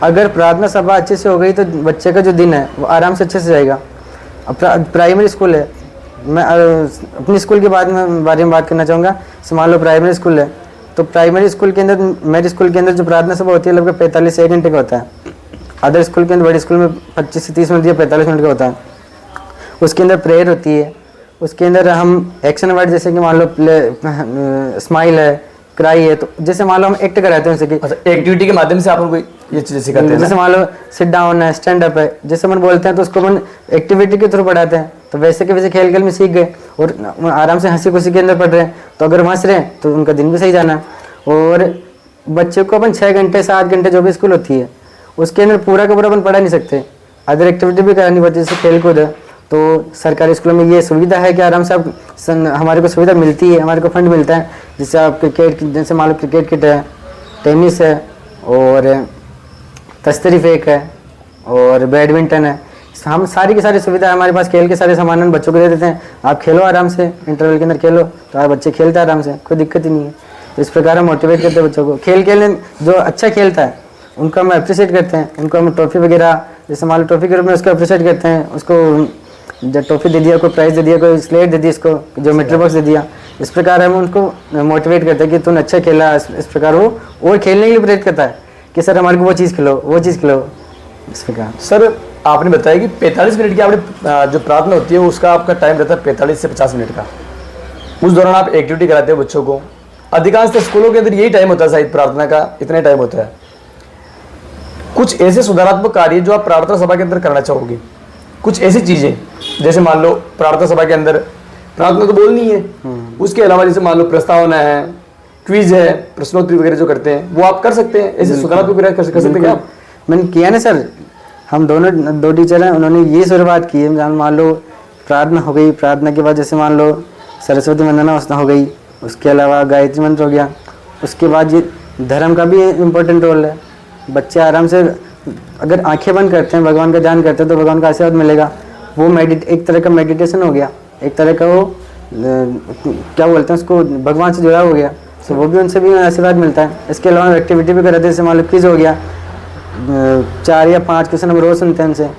अगर प्रार्थना सभा अच्छे से हो गई तो बच्चे का जो दिन है वो आराम से अच्छे से जाएगा। अब प्राइमरी स्कूल है, मैं अपनी स्कूल के बारे में बात करना चाहूँगा। मान लो प्राइमरी स्कूल है, तो प्राइमरी स्कूल के अंदर, मेरे स्कूल के अंदर जो प्रार्थना सभा होती है लगभग 45 से 1 घंटे का होता है। अदर स्कूल के अंदर, बड़े स्कूल में 25 से 30 मिनट या 45 मिनट का होता है। उसके अंदर प्रेयर होती है, उसके अंदर हम एक्शन वर्ड, जैसे कि मान लो स्माइल है, क्राई है, तो जैसे मान लो हम एक्ट कराते हैं, जैसे कि एक्टिविटी के माध्यम से आप उनको ये चीज़ें सिखाते हैं। जैसे मान लो सिट डाउन है, स्टैंड अप है, जैसे मन बोलते हैं तो उसको मन एक्टिविटी के थ्रू पढ़ाते हैं। तो वैसे के वैसे खेल में सीख गए और आराम से हंसी खुशी के अंदर पढ़ रहे हैं। तो अगर हंस रहे हैं तो उनका दिन भी सही जाना है। और बच्चे को अपन 6 घंटे 7 घंटे जो भी स्कूल होती है उसके अंदर पूरा का पूरा अपन पढ़ा नहीं सकते, अदर एक्टिविटी भी करानी पड़ती है, जैसे खेल कूद है। तो सरकारी स्कूलों में ये सुविधा है कि आराम से आप हमारे को सुविधा मिलती है, हमारे को फंड मिलता है, जिससे आप क्रिकेट, जैसे मान लो क्रिकेट किट है, टेनिस है, और तस्तरी फेंक है, और बैडमिंटन है। हम सारी की सारी सुविधा हमारे पास, खेल के सारे सामान बच्चों को दे देते हैं। आप खेलो आराम से, इंटरवल के अंदर खेलो, तो आप बच्चे खेलते हैं आराम से, कोई दिक्कत ही नहीं है। तो इस प्रकार हम मोटिवेट करते हैं बच्चों को। खेलने जो अच्छा खेलता है उनको हम अप्रिशिएट करते हैं, उनको हम ट्रॉफी वगैरह, जैसे मान लो ट्रॉफी के रूप में उसको अप्रिशिएट करते हैं। उसको जब ट्रॉफी दे दिया, कोई प्राइज़ दे दिया, कोई स्लेट दे दी, इसको ज्योमेट्री बॉक्स दे दिया। इस प्रकार हम उनको मोटिवेट करते हैं कि तूने अच्छा खेला। इस प्रकार वो और खेलने के लिए प्रेरित करता है कि सर हमारे को वो चीज़ खिलो, वो चीज़ खिलो। इस प्रकार सर आपने बताया कि 45 मिनट की आपने जो प्रार्थना होती है उसका आपका टाइम रहता है 45 से 50 मिनट का। उस दौरान आप एक्टिविटी कराते हो बच्चों को। अधिकांश स्कूलों के अंदर यही टाइम होता है, शायद प्रार्थना का इतना टाइम होता है। कुछ ऐसे सुधारात्मक कार्य जो आप प्रार्थना सभा के अंदर करना चाहोगे, कुछ ऐसी चीज़ें, जैसे मान लो प्रार्थना सभा के अंदर प्रार्थना तो बोलनी है, उसके अलावा जैसे मान लो प्रस्तावना है, क्विज है, प्रश्नोत्तरी वगैरह जो करते हैं वो आप कर सकते हैं। ऐसे सुधारात्मक प्रयास कर सकते हैं क्या आप? मैंने किया ना सर, हम दो टीचर हैं, उन्होंने ये शुरुआत की है। मान लो प्रार्थना हो गई, प्रार्थना के बाद जैसे मान लो सरस्वती वंदना हो गई, उसके अलावा गायत्री मंत्र हो गया। उसके बाद ये धर्म का भी इम्पोर्टेंट रोल है। बच्चे आराम से अगर आंखें बंद करते हैं, भगवान का ध्यान करते हैं, तो भगवान का आशीर्वाद मिलेगा। वो एक तरह का मेडिटेशन हो गया, एक तरह का वो क्या बोलते हैं उसको, भगवान से जुड़ा हो गया। तो वो भी, उनसे भी आशीर्वाद मिलता है। इसके अलावा एक्टिविटी भी कराते हैं, जैसे मान लो क्विज हो गया, 4 या 5 क्वेश्चन हम रोज़ सुनते हैं उनसे,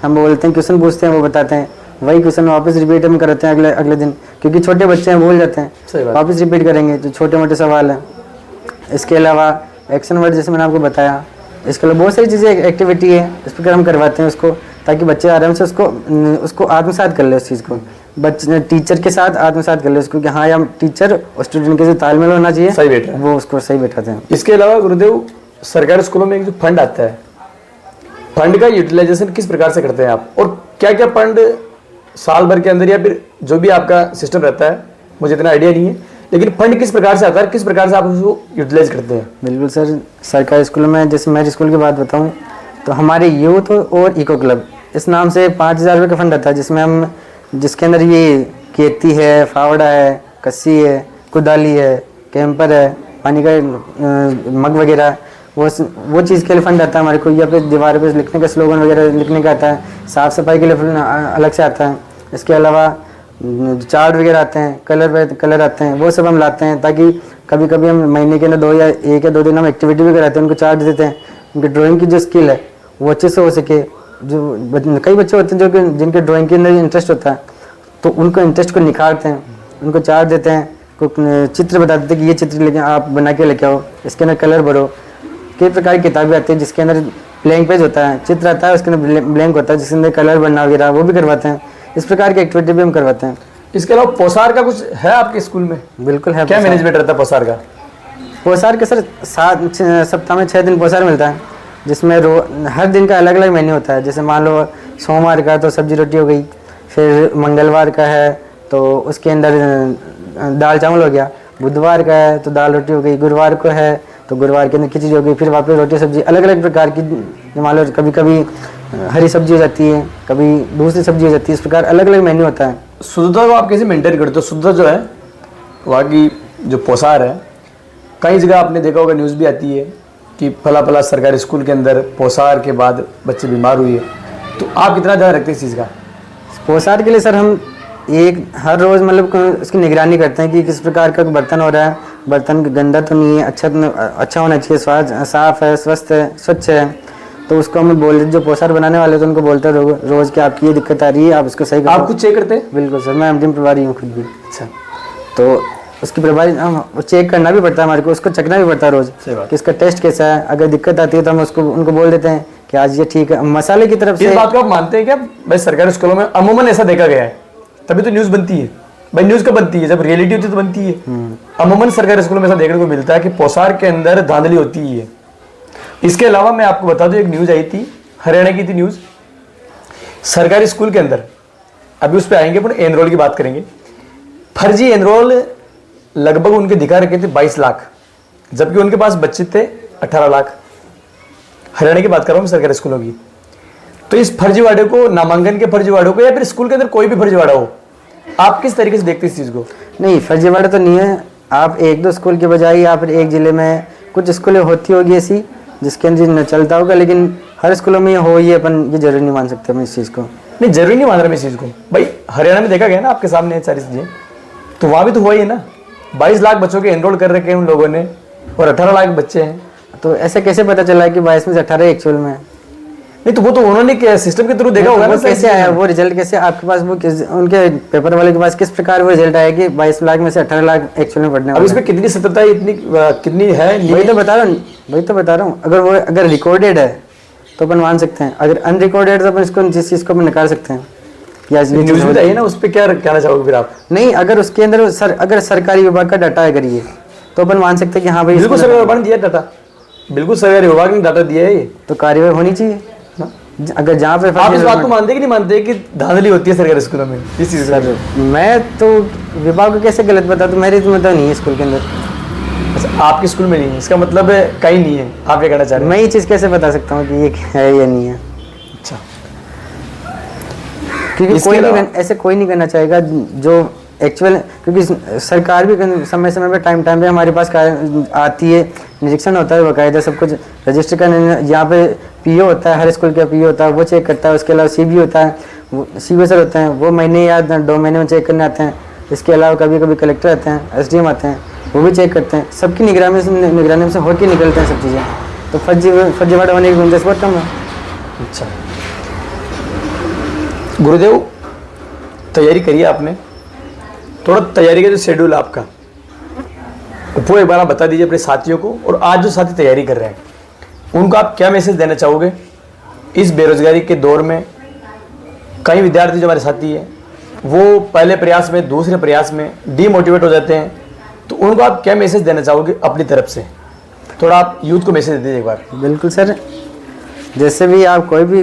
हम बोलते हैं क्वेश्चन पूछते हैं, वो बताते हैं, वही क्वेश्चन वापस रिपीट हम करते हैं अगले दिन, क्योंकि छोटे बच्चे हैं भूल जाते हैं, वापस रिपीट करेंगे जो छोटे मोटे सवाल हैं। इसके अलावा एक्शन वर्ड जैसे मैंने आपको बताया, इसके अलावा बहुत सारी चीज़ें एक्टिविटी है, इस प्रकार हम करवाते हैं उसको, ताकि बच्चे आराम से उसको आत्मसात कर ले, उस चीज़ को बच्चे टीचर के साथ आत्मसात कर ले उसको, कि हाँ यार टीचर और स्टूडेंट के जो तालमेल होना चाहिए, सही बैठा है, वो उसको सही बैठाते हैं। इसके अलावा गुरुदेव सरकारी स्कूलों में एक जो फंड आता है, फंड का यूटिलाइजेशन किस प्रकार से करते हैं आप, और क्या क्या फंड साल भर के अंदर या फिर जो भी आपका सिस्टम रहता है, मुझे इतना आइडिया नहीं है, लेकिन फंड किस प्रकार से आता है, किस प्रकार से आप उसको यूटिलाइज करते हैं? बिल्कुल सर, सरकारी स्कूलों में जैसे मेरे स्कूल की बात बताऊं तो हमारे यूथ और इको क्लब इस नाम से 5,000 रुपये का फंड आता है, जिसके अंदर ये खेती है, फावड़ा है, कस्सी है, कुदाली है, कैंपर है, पानी का मग वगैरह, वो चीज़ के लिए फंड आता है हमारे को। या फिर दीवार पे लिखने का स्लोगन वगैरह लिखने का आता है, साफ़ सफाई के लिए अलग से आता है। इसके अलावा चार्ट वगैरह आते हैं, कलर आते हैं, वो सब हम लाते हैं ताकि कभी कभी हम महीने के अंदर 1 या 2 दिन हम एक्टिविटी भी कराते हैं, उनको चार्ट देते हैं, उनकी ड्राइंग की जो स्किल है वो अच्छे से हो सके। जो कई बच्चे होते हैं जिनके ड्राइंग के अंदर इंटरेस्ट होता है, तो उनको इंटरेस्ट को निखारते हैं, उनको चार्ट देते हैं, कोई चित्र बता देते हैं कि ये चित्र लेके आप बना के लेके आओ, इसके अंदर कलर भरो। कई प्रकार की किताबें आती है जिसके अंदर ब्लैंक पेज होता है, चित्र आता है, उसके अंदर ब्लैंक होता है जिसके अंदर कलर बनना वगैरह, वो भी करवाते हैं। इस प्रकार की एक्टिविटी भी हम करवाते हैं। इसके अलावा पोसार का कुछ है आपके स्कूल में? बिल्कुल है। क्या मैनेजमेंट रहता है पोसार का? पोसार के सर 7 सप्ताह में 6 दिन पोसार मिलता है, जिसमें हर दिन का अलग अलग मेन्यू होता है। जैसे मान लो सोमवार का तो सब्जी रोटी हो गई, फिर मंगलवार का है तो उसके अंदर दाल चावल हो गया, बुधवार का है तो दाल रोटी हो गई, गुरुवार को है तो गुरुवार के अंदर खिचड़ी हो गई, फिर वापस रोटी सब्जी, अलग अलग प्रकार की। मान लो कभी कभी हरी सब्जी हो जाती है, कभी दूसरी सब्जी हो जाती है, इस प्रकार अलग अलग मेन्यू होता है। शुद्धता को आप कैसे मेंटेन करते हो? शुद्धता जो है वहाँ की जो पोसार है, कई जगह आपने देखा होगा, न्यूज़ भी आती है कि फला सरकारी स्कूल के अंदर पोसार के बाद बच्चे बीमार हुए, तो आप कितना ध्यान रखते हैं इस चीज़ का? पोसार के लिए सर हम हर रोज़ मतलब उसकी निगरानी करते हैं कि किस प्रकार का बर्तन हो रहा है, बर्तन गंदा तो नहीं है, अच्छा होना चाहिए, साफ है, स्वस्थ है, स्वच्छ है। तो उसको हम बोल, जो पोसार बनाने वाले तो उनको बोलते हैं रोज़ कि आपकी ये दिक्कत आ रही है, आप उसको सही करो। आप खुद चेक करते हैं? बिल्कुल सर, मैं अंतिम प्रभारी हूँ खुद भी। अच्छा, तो उसकी प्रभारी चेक करना भी पड़ता है हमारे को, उसको चखना भी पड़ता है रोज़ कि इसका टेस्ट कैसा है। अगर दिक्कत आती है तो हम उनको बोल देते हैं कि आज ये ठीक है। मसाले की तरफ से इस बात को आप मानते हैं क्या? भाई सरकारी स्कूलों में अमूमन ऐसा देखा गया है, तभी तो न्यूज़ बनती है। भाई न्यूज़ कब बनती है? जब रियलिटी होती है तो बनती है। अमूमन सरकारी स्कूलों में ऐसा देखने को मिलता है कि पोसार के अंदर धांधली होती है। इसके अलावा मैं आपको बता दूं, एक न्यूज़ आई थी, हरियाणा की थी न्यूज़, सरकारी स्कूल के अंदर, अभी उस पर आएंगे, पर एनरोल की बात करेंगे। फर्जी एनरोल लगभग उनके दिखा रखे थे 22 लाख, जबकि उनके पास बच्चे थे 18 लाख। हरियाणा की बात कर रहा हूँ सरकारी स्कूलों की। तो इस फर्जीवाड़े को, नामांकन के फर्जीवाड़ों को, या फिर स्कूल के अंदर कोई भी फर्जीवाड़ा हो, आप किस तरीके से देखते हैं इस चीज़ को? नहीं, फर्जीवाड़ा तो नहीं है। आप 1-2 स्कूल के बजाय या फिर एक ज़िले में कुछ स्कूलें होती होगी ऐसी जिसके अंदर न चलता होगा, लेकिन हर स्कूलों में हो, ये अपन ये जरूरी नहीं मान सकते हम इस चीज़ को। नहीं, जरूरी नहीं मान रहा मैं इस चीज़ को। भाई हरियाणा में देखा गया ना, आपके सामने है सारी चीज़ें, तो वहाँ भी तो हुआ ही है ना। 22 लाख बच्चों के एनरोल कर रखे हैं उन लोगों ने, और 18 लाख बच्चे हैं। तो ऐसे कैसे पता चला कि 22 में से 18 एक्चुअल में? नहीं, तो वो तो उन्होंने सिस्टम के थ्रू देखा होगा ना। कैसे आया वो रिजल्ट? कैसे आपके पास वो उनके पेपर वाले के पास किस प्रकार वो रिजल्ट आया कि 22 लाख में से 18 लाख एक्चुअल में पढ़ने? अब इसमें कितनी सत्यता है, कितनी है? वही तो बता रहा हूँ। अगर रिकॉर्डेड है तो अपन मान सकते हैं, अगर अनरिकॉर्डेड तो अपन इसको, जिस चीज़ को अपन नकार सकते हैं। न्यूज़ में है ना, उस पर क्या कहना चाहोगे फिर आप? नहीं, अगर उसके अंदर अगर सरकारी विभाग का डाटा है, अगर ये तो अपन मान सकते हैं कि हाँ भाई बिल्कुल सरकारी विभाग ने दिया डाटा, बिल्कुल सरकारी विभाग ने डाटा दिया है, ये तो कार्रवाई होनी चाहिए। अगर जहाँ पे आप इस बात को मानते कि नहीं मानते कि धांधली होती है सरकारी स्कूलों में इस चीज़ सर? मैं तो विभाग को कैसे गलत बता दूं, मेरी तो नहीं है स्कूल के अंदर। अच्छा, आपके स्कूल में नहीं है, इसका मतलब कहीं नहीं है, आप ये कहना चाह रहे हैं? मैं ये चीज़ कैसे बता सकता हूँ कि ये है या नहीं है? अच्छा, क्योंकि ऐसे कोई नहीं करना चाहेगा जो एक्चुअल, क्योंकि सरकार भी समय समय पे टाइम पे हमारे पास आती है, निरीक्षण होता है बाकायदा, सब कुछ रजिस्टर का। यहाँ पे पीओ होता है, हर स्कूल का पीओ होता है, वो चेक करता है। उसके अलावा सीबी होता है, वो सीबी सर होते हैं, वो महीने या 2 महीने में चेक करने आते हैं। इसके अलावा कभी कभी कलेक्टर आते हैं, एसडीएम आते हैं, वो भी चेक करते हैं। सबकी निगरानी से होकर निकलते हैं सब चीज़ें। तो फर्जीवाड़ा होने की गुंजाइश बहुत कम है। अच्छा गुरुदेव, तैयारी करिए आपने, थोड़ा तैयारी का जो शेड्यूल आपका वो एक बार आप बता दीजिए अपने साथियों को, और आज जो साथी तैयारी कर रहे हैं उनको आप क्या मैसेज देना चाहोगे इस बेरोजगारी के दौर में? कई विद्यार्थी जो हमारे साथी हैं वो पहले प्रयास में, दूसरे प्रयास में डीमोटिवेट हो जाते हैं, तो उनको आप क्या मैसेज देना चाहोगे अपनी तरफ से? थोड़ा आप यूथ को मैसेज दे दीजिए एक बार। बिल्कुल सर, जैसे भी आप कोई भी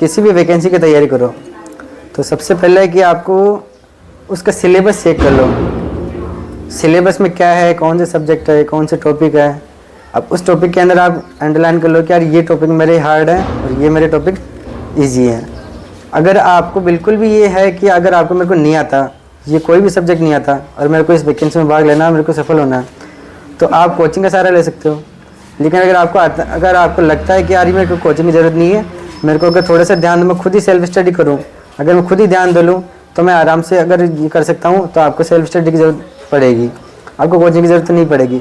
किसी भी वैकेंसी की तैयारी करो तो सबसे पहले है कि आपको उसका सिलेबस चेक कर लो सिलेबस में क्या है, कौन से सब्जेक्ट है, कौन से टॉपिक है। अब उस टॉपिक के अंदर आप अंडरलाइन कर लो कि यार ये टॉपिक मेरे हार्ड है और ये मेरे टॉपिक ईजी है। अगर आपको बिल्कुल भी ये है कि अगर आपको मेरे को नहीं आता, ये कोई भी सब्जेक्ट नहीं आता और मेरे को इस वैकेंसी में भाग लेना है, मेरे को सफल होना है, तो आप कोचिंग का सहारा ले सकते हो। लेकिन अगर आपको लगता है कि यार मेरे को कोचिंग की ज़रूरत नहीं है, मेरे को अगर थोड़ा सा ध्यान दूँ, मैं खुद ही सेल्फ स्टडी करूँ, अगर मैं खुद ही ध्यान दे लूँ तो मैं आराम से अगर ये कर सकता हूँ, तो आपको सेल्फ स्टडी की ज़रूरत पड़ेगी, आपको कोचिंग की ज़रूरत नहीं पड़ेगी।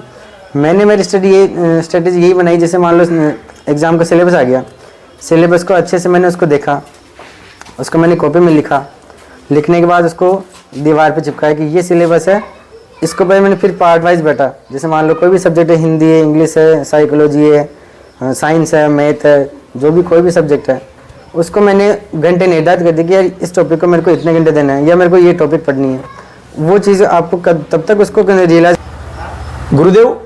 मैंने मेरी स्ट्रेटेजी यही बनाई, जैसे मान लो एग्ज़ाम का सिलेबस आ गया, सिलेबस को अच्छे से मैंने उसको देखा, उसको मैंने कॉपी में लिखा, लिखने के बाद उसको दीवार पे चिपकाया कि ये सिलेबस है। इसको पहले मैंने फिर पार्ट वाइज बैठा, जैसे मान लो कोई भी सब्जेक्ट है, हिंदी है, इंग्लिश है, साइकोलॉजी है, साइंस है, मैथ है, जो भी कोई भी सब्जेक्ट है, उसको मैंने घंटे निर्धारित कर दिया कि यार इस टॉपिक को मेरे को इतने घंटे देना है या मेरे को ये टॉपिक पढ़नी है। वो चीज़ आपको तब तक उसको रियलाइज। गुरुदेव,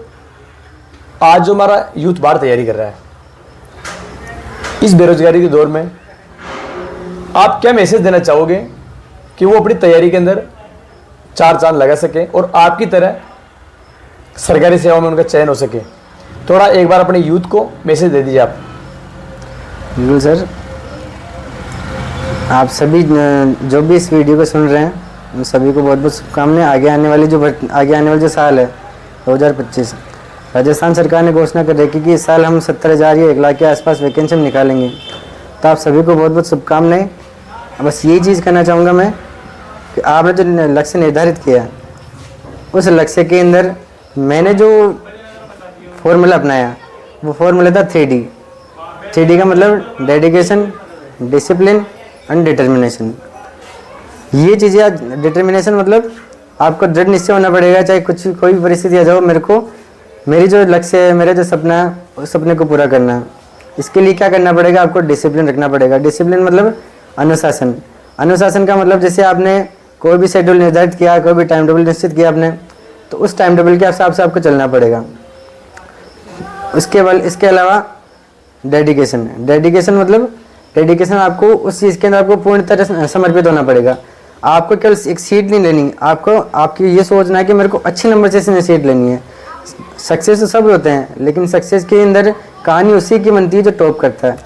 आज जो हमारा यूथ बाहर तैयारी कर रहा है, इस बेरोजगारी के दौर में आप क्या मैसेज देना चाहोगे कि वो अपनी तैयारी के अंदर चार चांद लगा सके और आपकी तरह सरकारी सेवा में उनका चयन हो सके? थोड़ा एक बार अपने यूथ को मैसेज दे दीजिए आप। बिल्कुल सर, आप सभी जो भी इस वीडियो को सुन रहे हैं, उन सभी को बहुत बहुत शुभकामनाएं। आगे आने वाली जो साल है 2025, राजस्थान सरकार ने घोषणा कर रखी कि इस साल हम 70,000 या 1 लाख के आसपास वैकेंसी हम निकालेंगे। तो आप सभी को बहुत बहुत शुभकामनाएं। बस यही चीज़ कहना चाहूँगा मैं कि आपने जो लक्ष्य निर्धारित किया है, उस लक्ष्य के अंदर मैंने जो फॉर्मूला अपनाया, वो फॉर्मूला था 3D। 3D का मतलब डेडिकेशन, डिसिप्लिन एंड डिटर्मिनेशन। ये चीज़ें, डिटर्मिनेशन मतलब आपको दृढ़ निश्चय होना पड़ेगा, चाहे कोई भी परिस्थिति आ जाओ, मेरी जो लक्ष्य है, मेरा जो सपना है, उस सपने को पूरा करना है। इसके लिए क्या करना पड़ेगा, आपको डिसिप्लिन रखना पड़ेगा। डिसिप्लिन मतलब अनुशासन। अनुशासन का मतलब जैसे आपने कोई भी शेड्यूल निर्धारित किया, कोई भी टाइम टेबल निश्चित किया आपने, तो उस टाइम टेबल के हिसाब से आपको चलना पड़ेगा। इसके अलावा डेडिकेशन मतलब डेडिकेशन आपको उस चीज़ के अंदर आपको पूर्ण तरह समर्पित होना पड़ेगा। आपको केवल एक सीट नहीं लेनी, आपकी ये सोचना है कि मेरे को अच्छे नंबर से सीट लेनी है। सक्सेस तो सब होते हैं, लेकिन सक्सेस के अंदर कहानी उसी की बनती है जो टॉप करता है।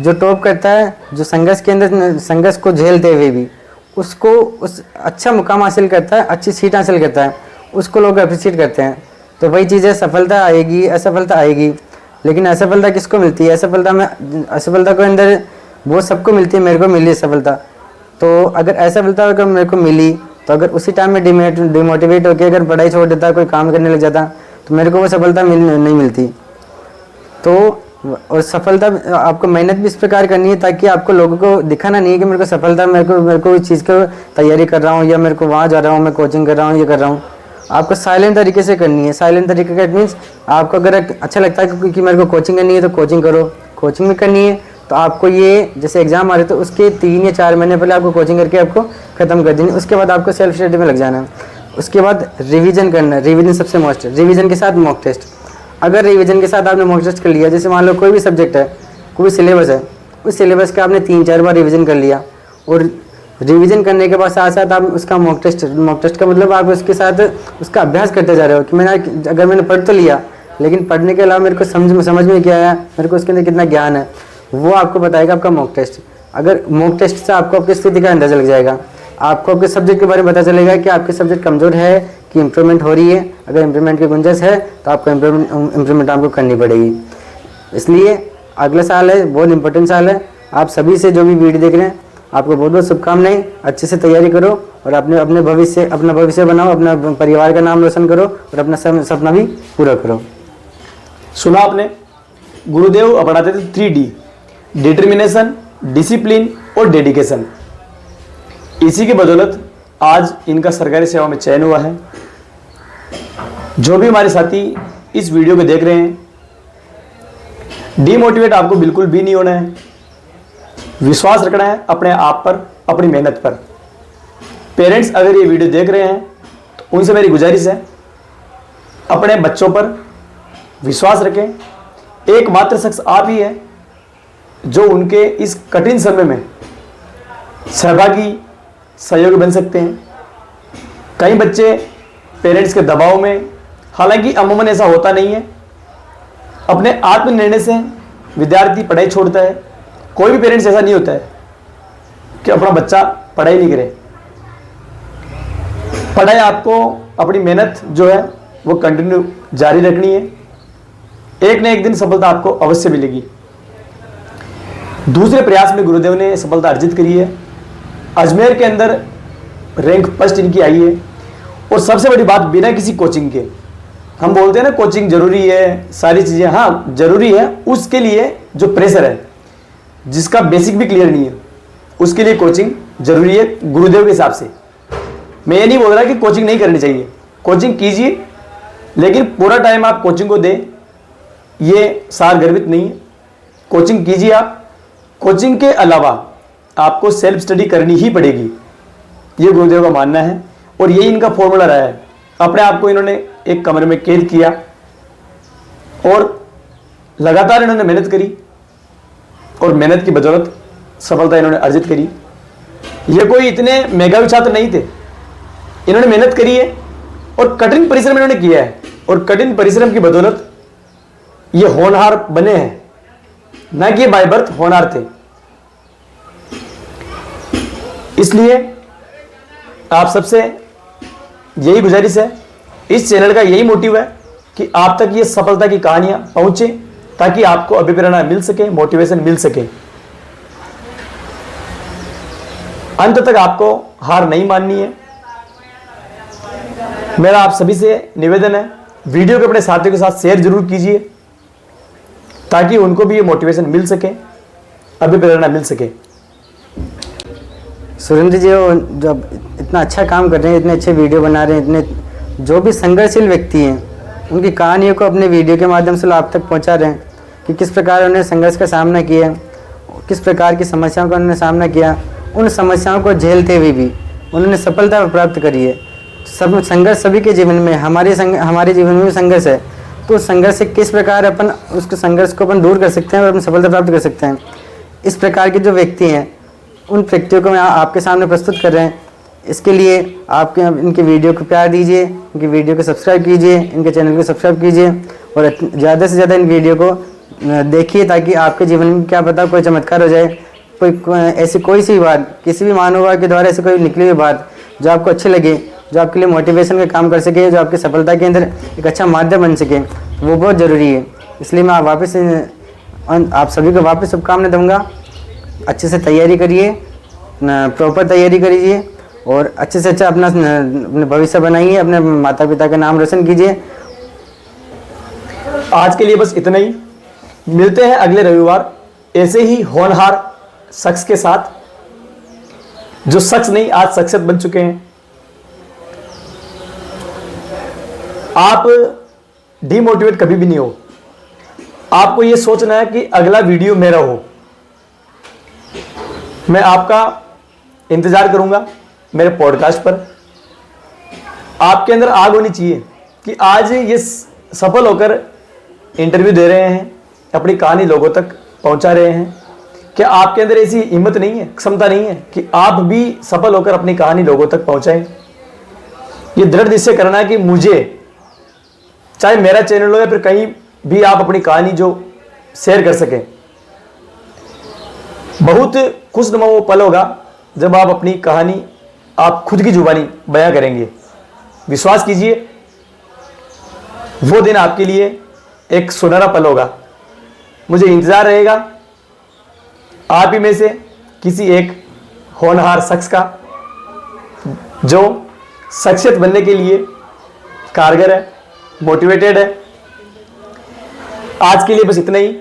जो टॉप करता है, जो संघर्ष के अंदर संघर्ष को झेलते हुए भी उसको उस अच्छा मुकाम हासिल करता है, अच्छी सीट हासिल करता है, उसको लोग अप्रिशिएट करते हैं। तो वही चीज़ है, सफलता आएगी, असफलता आएगी, लेकिन असफलता किसको मिलती है? असफलता को अंदर वो सबको मिलती है। मेरे को मिली सफलता, तो अगर असफलता अगर मेरे को मिली, तो अगर उसी टाइम में डिमोटिवेट होकर अगर पढ़ाई छोड़ देता, कोई काम करने लग जाता, तो मेरे को वो सफलता नहीं मिलती। तो और सफलता आपको मेहनत भी इस प्रकार करनी है ताकि आपको लोगों को दिखाना नहीं है कि मेरे को सफलता, मेरे को इस चीज़ को तैयारी कर रहा हूँ, या मेरे को वहाँ जा रहा हूँ, मैं कोचिंग कर रहा हूँ, ये कर रहा हूँ। आपको साइलेंट तरीके से करनी है। साइलेंट तरीके का इट मीन्स आपको अगर अच्छा लगता है कि मेरे को कोचिंग करनी है, तो कोचिंग करो। कोचिंग भी करनी है तो आपको ये जैसे एग्जाम आ रहे तो उसके 3 या 4 महीने पहले आपको कोचिंग करके आपको ख़त्म कर देनी। उसके बाद आपको सेल्फ स्टडी में लग जाना है। उसके बाद रिवीजन करना है। रिवीजन सबसे मस्ट है। रिवीजन के साथ मॉक टेस्ट। अगर रिवीजन के साथ आपने मॉक टेस्ट कर लिया, जैसे मान लो कोई भी सब्जेक्ट है, कोई सिलेबस है, उस सिलेबस का आपने 3-4 बार रिवीजन कर लिया, और रिवीजन करने के बाद साथ साथ आप उसका मॉक टेस्ट का मतलब आप उसके साथ उसका अभ्यास करते जा रहे हो कि अगर मैंने पढ़ तो लिया, लेकिन पढ़ने के अलावा मेरे को समझ में क्या आया, मेरे को उसके अंदर कितना ज्ञान है, वो आपको बताएगा आपका मॉक टेस्ट। अगर मॉक टेस्ट से आपको आपकी स्थिति का अंदाजा लग जाएगा, आपको आपके सब्जेक्ट के बारे में पता चलेगा कि आपके सब्जेक्ट कमज़ोर है कि इम्प्रूवमेंट हो रही है। अगर इम्प्रूवमेंट की गुंजाइश है तो आपको इम्प्रूवमेंट आपको करनी पड़ेगी। इसलिए अगला साल है, बहुत इंपॉर्टेंट साल है। आप सभी से जो भी वीडियो देख रहे हैं, आपको बहुत बहुत शुभकामनाएं। अच्छे से तैयारी करो और अपना भविष्य बनाओ, अपना परिवार का नाम रोशन करो और अपना सपना भी पूरा करो। सुना आपने, गुरुदेव अपनाते थे 3D, डिटर्मिनेशन, डिसिप्लिन और डेडिकेशन। इसी की बदौलत आज इनका सरकारी सेवा में चयन हुआ है। जो भी हमारे साथी इस वीडियो को देख रहे हैं, डिमोटिवेट आपको बिल्कुल भी नहीं होना है। विश्वास रखना है अपने आप पर, अपनी मेहनत पर। पेरेंट्स अगर ये वीडियो देख रहे हैं तो उनसे मेरी गुजारिश है, अपने बच्चों पर विश्वास रखें। एकमात्र शख्स आप ही है जो उनके इस कठिन समय में सहयोगी बन सकते हैं। कई बच्चे पेरेंट्स के दबाव में, हालांकि अमूमन ऐसा होता नहीं है। अपने आत्म निर्णय से विद्यार्थी पढ़ाई छोड़ता है। कोई भी पेरेंट्स ऐसा नहीं होता है कि अपना बच्चा पढ़ाई नहीं करे। पढ़ाई आपको अपनी मेहनत जो है वो कंटिन्यू जारी रखनी है। एक न एक दिन सफलता आपको अवश्य मिलेगी। दूसरे प्रयास में गुरुदेव ने सफलता अर्जित करी है। अजमेर के अंदर रैंक फर्स्ट इनकी आई है। और सबसे बड़ी बात, बिना किसी कोचिंग के। हम बोलते हैं ना कोचिंग जरूरी है, सारी चीज़ें, हाँ जरूरी है। उसके लिए जो प्रेशर है, जिसका बेसिक भी क्लियर नहीं है, उसके लिए कोचिंग जरूरी है गुरुदेव के हिसाब से। मैं ये नहीं बोल रहा कि कोचिंग नहीं करनी चाहिए, कोचिंग कीजिए, लेकिन पूरा टाइम आप कोचिंग को दें ये सार गर्भित नहीं है। कोचिंग कीजिए आप। कोचिंग के अलावा आपको सेल्फ स्टडी करनी ही पड़ेगी, ये गुरुदेव का मानना है। और यही इनका फॉर्मूला रहा है। अपने आप को इन्होंने एक कमरे में कैद किया और लगातार इन्होंने मेहनत करी और मेहनत की बदौलत सफलता इन्होंने अर्जित करी। ये कोई इतने मेधावी छात्र नहीं थे। इन्होंने मेहनत करी है और कठिन परिश्रम इन्होंने किया है, और कठिन परिश्रम की बदौलत ये होनहार बने हैं, ना कि बाय बर्थ होनहार थे। इसलिए आप सबसे यही गुजारिश है, इस चैनल का यही मोटिव है कि आप तक ये सफलता की कहानियां पहुंचे, ताकि आपको अभिप्रेरणा मिल सके, मोटिवेशन मिल सके। अंत तक आपको हार नहीं माननी है। मेरा आप सभी से निवेदन है, वीडियो को अपने साथियों के साथ शेयर जरूर कीजिए, ताकि उनको भी ये मोटिवेशन मिल सके, अभिप्रेरणा मिल सके। सुरेंद्र जी वो जब इतना अच्छा काम कर रहे हैं, इतने अच्छे वीडियो बना रहे हैं, इतने जो भी संघर्षशील व्यक्ति हैं उनकी कहानियों को अपने वीडियो के माध्यम से आप तक पहुंचा रहे हैं कि किस प्रकार उन्होंने संघर्ष का सामना किया, किस प्रकार की समस्याओं का उन्होंने सामना किया। उन समस्याओं को झेलते हुए भी उन्होंने सफलता प्राप्त करी है। सब संघर्ष सभी के जीवन में, हमारे जीवन में भी संघर्ष है। तो संघर्ष से किस प्रकार अपन उसके संघर्ष को अपन दूर कर सकते हैं और अपन सफलता प्राप्त कर सकते हैं, इस प्रकार के जो व्यक्ति हैं उन व्यक्तियों को मैं आपके सामने प्रस्तुत कर रहे हैं। इसके लिए आपके इनके वीडियो को प्यार दीजिए, इनके वीडियो को सब्सक्राइब कीजिए, इनके चैनल को सब्सक्राइब कीजिए और ज़्यादा से ज़्यादा इन वीडियो को देखिए, ताकि आपके जीवन में क्या पता कोई चमत्कार हो जाए। ऐसी कोई सी बात, किसी भी महानुभाव के द्वारा ऐसी कोई निकली हुई बात जो आपको अच्छी लगे, जो आपके लिए मोटिवेशन का काम कर सके, जो आपकी सफलता के अंदर एक अच्छा माध्यम बन सके, वो बहुत ज़रूरी है। इसलिए मैं आप सभी को वापस शुभकामनाएं दूंगा। अच्छे से तैयारी करिए, प्रॉपर तैयारी करिए और अच्छे से अच्छा अपना भविष्य बनाइए, अपने माता पिता का नाम रोशन कीजिए। आज के लिए बस इतना ही। मिलते हैं अगले रविवार ऐसे ही होनहार शख्स के साथ, जो शख्स नहीं आज शख्सियत बन चुके हैं। आप डिमोटिवेट कभी भी नहीं हो। आपको यह सोचना है कि अगला वीडियो मेरा हो। मैं आपका इंतजार करूंगा मेरे पॉडकास्ट पर। आपके अंदर आग होनी चाहिए कि आज ये सफल होकर इंटरव्यू दे रहे हैं, अपनी कहानी लोगों तक पहुंचा रहे हैं। क्या आपके अंदर ऐसी हिम्मत नहीं है, क्षमता नहीं है कि आप भी सफल होकर अपनी कहानी लोगों तक पहुंचाएं? ये दृढ़ निश्चय करना है कि मुझे, चाहे मेरा चैनल हो या फिर कहीं भी आप अपनी कहानी जो शेयर कर सकें। बहुत खुशनुमा वो पल होगा जब आप अपनी कहानी आप खुद की जुबानी बयां करेंगे। विश्वास कीजिए, वो दिन आपके लिए एक सुनहरा पल होगा। मुझे इंतजार रहेगा आप ही में से किसी एक होनहार शख्स का, जो शख्सियत बनने के लिए कारगर है, मोटिवेटेड है। आज के लिए बस इतना ही।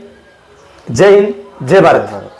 जय हिंद, जय भारत।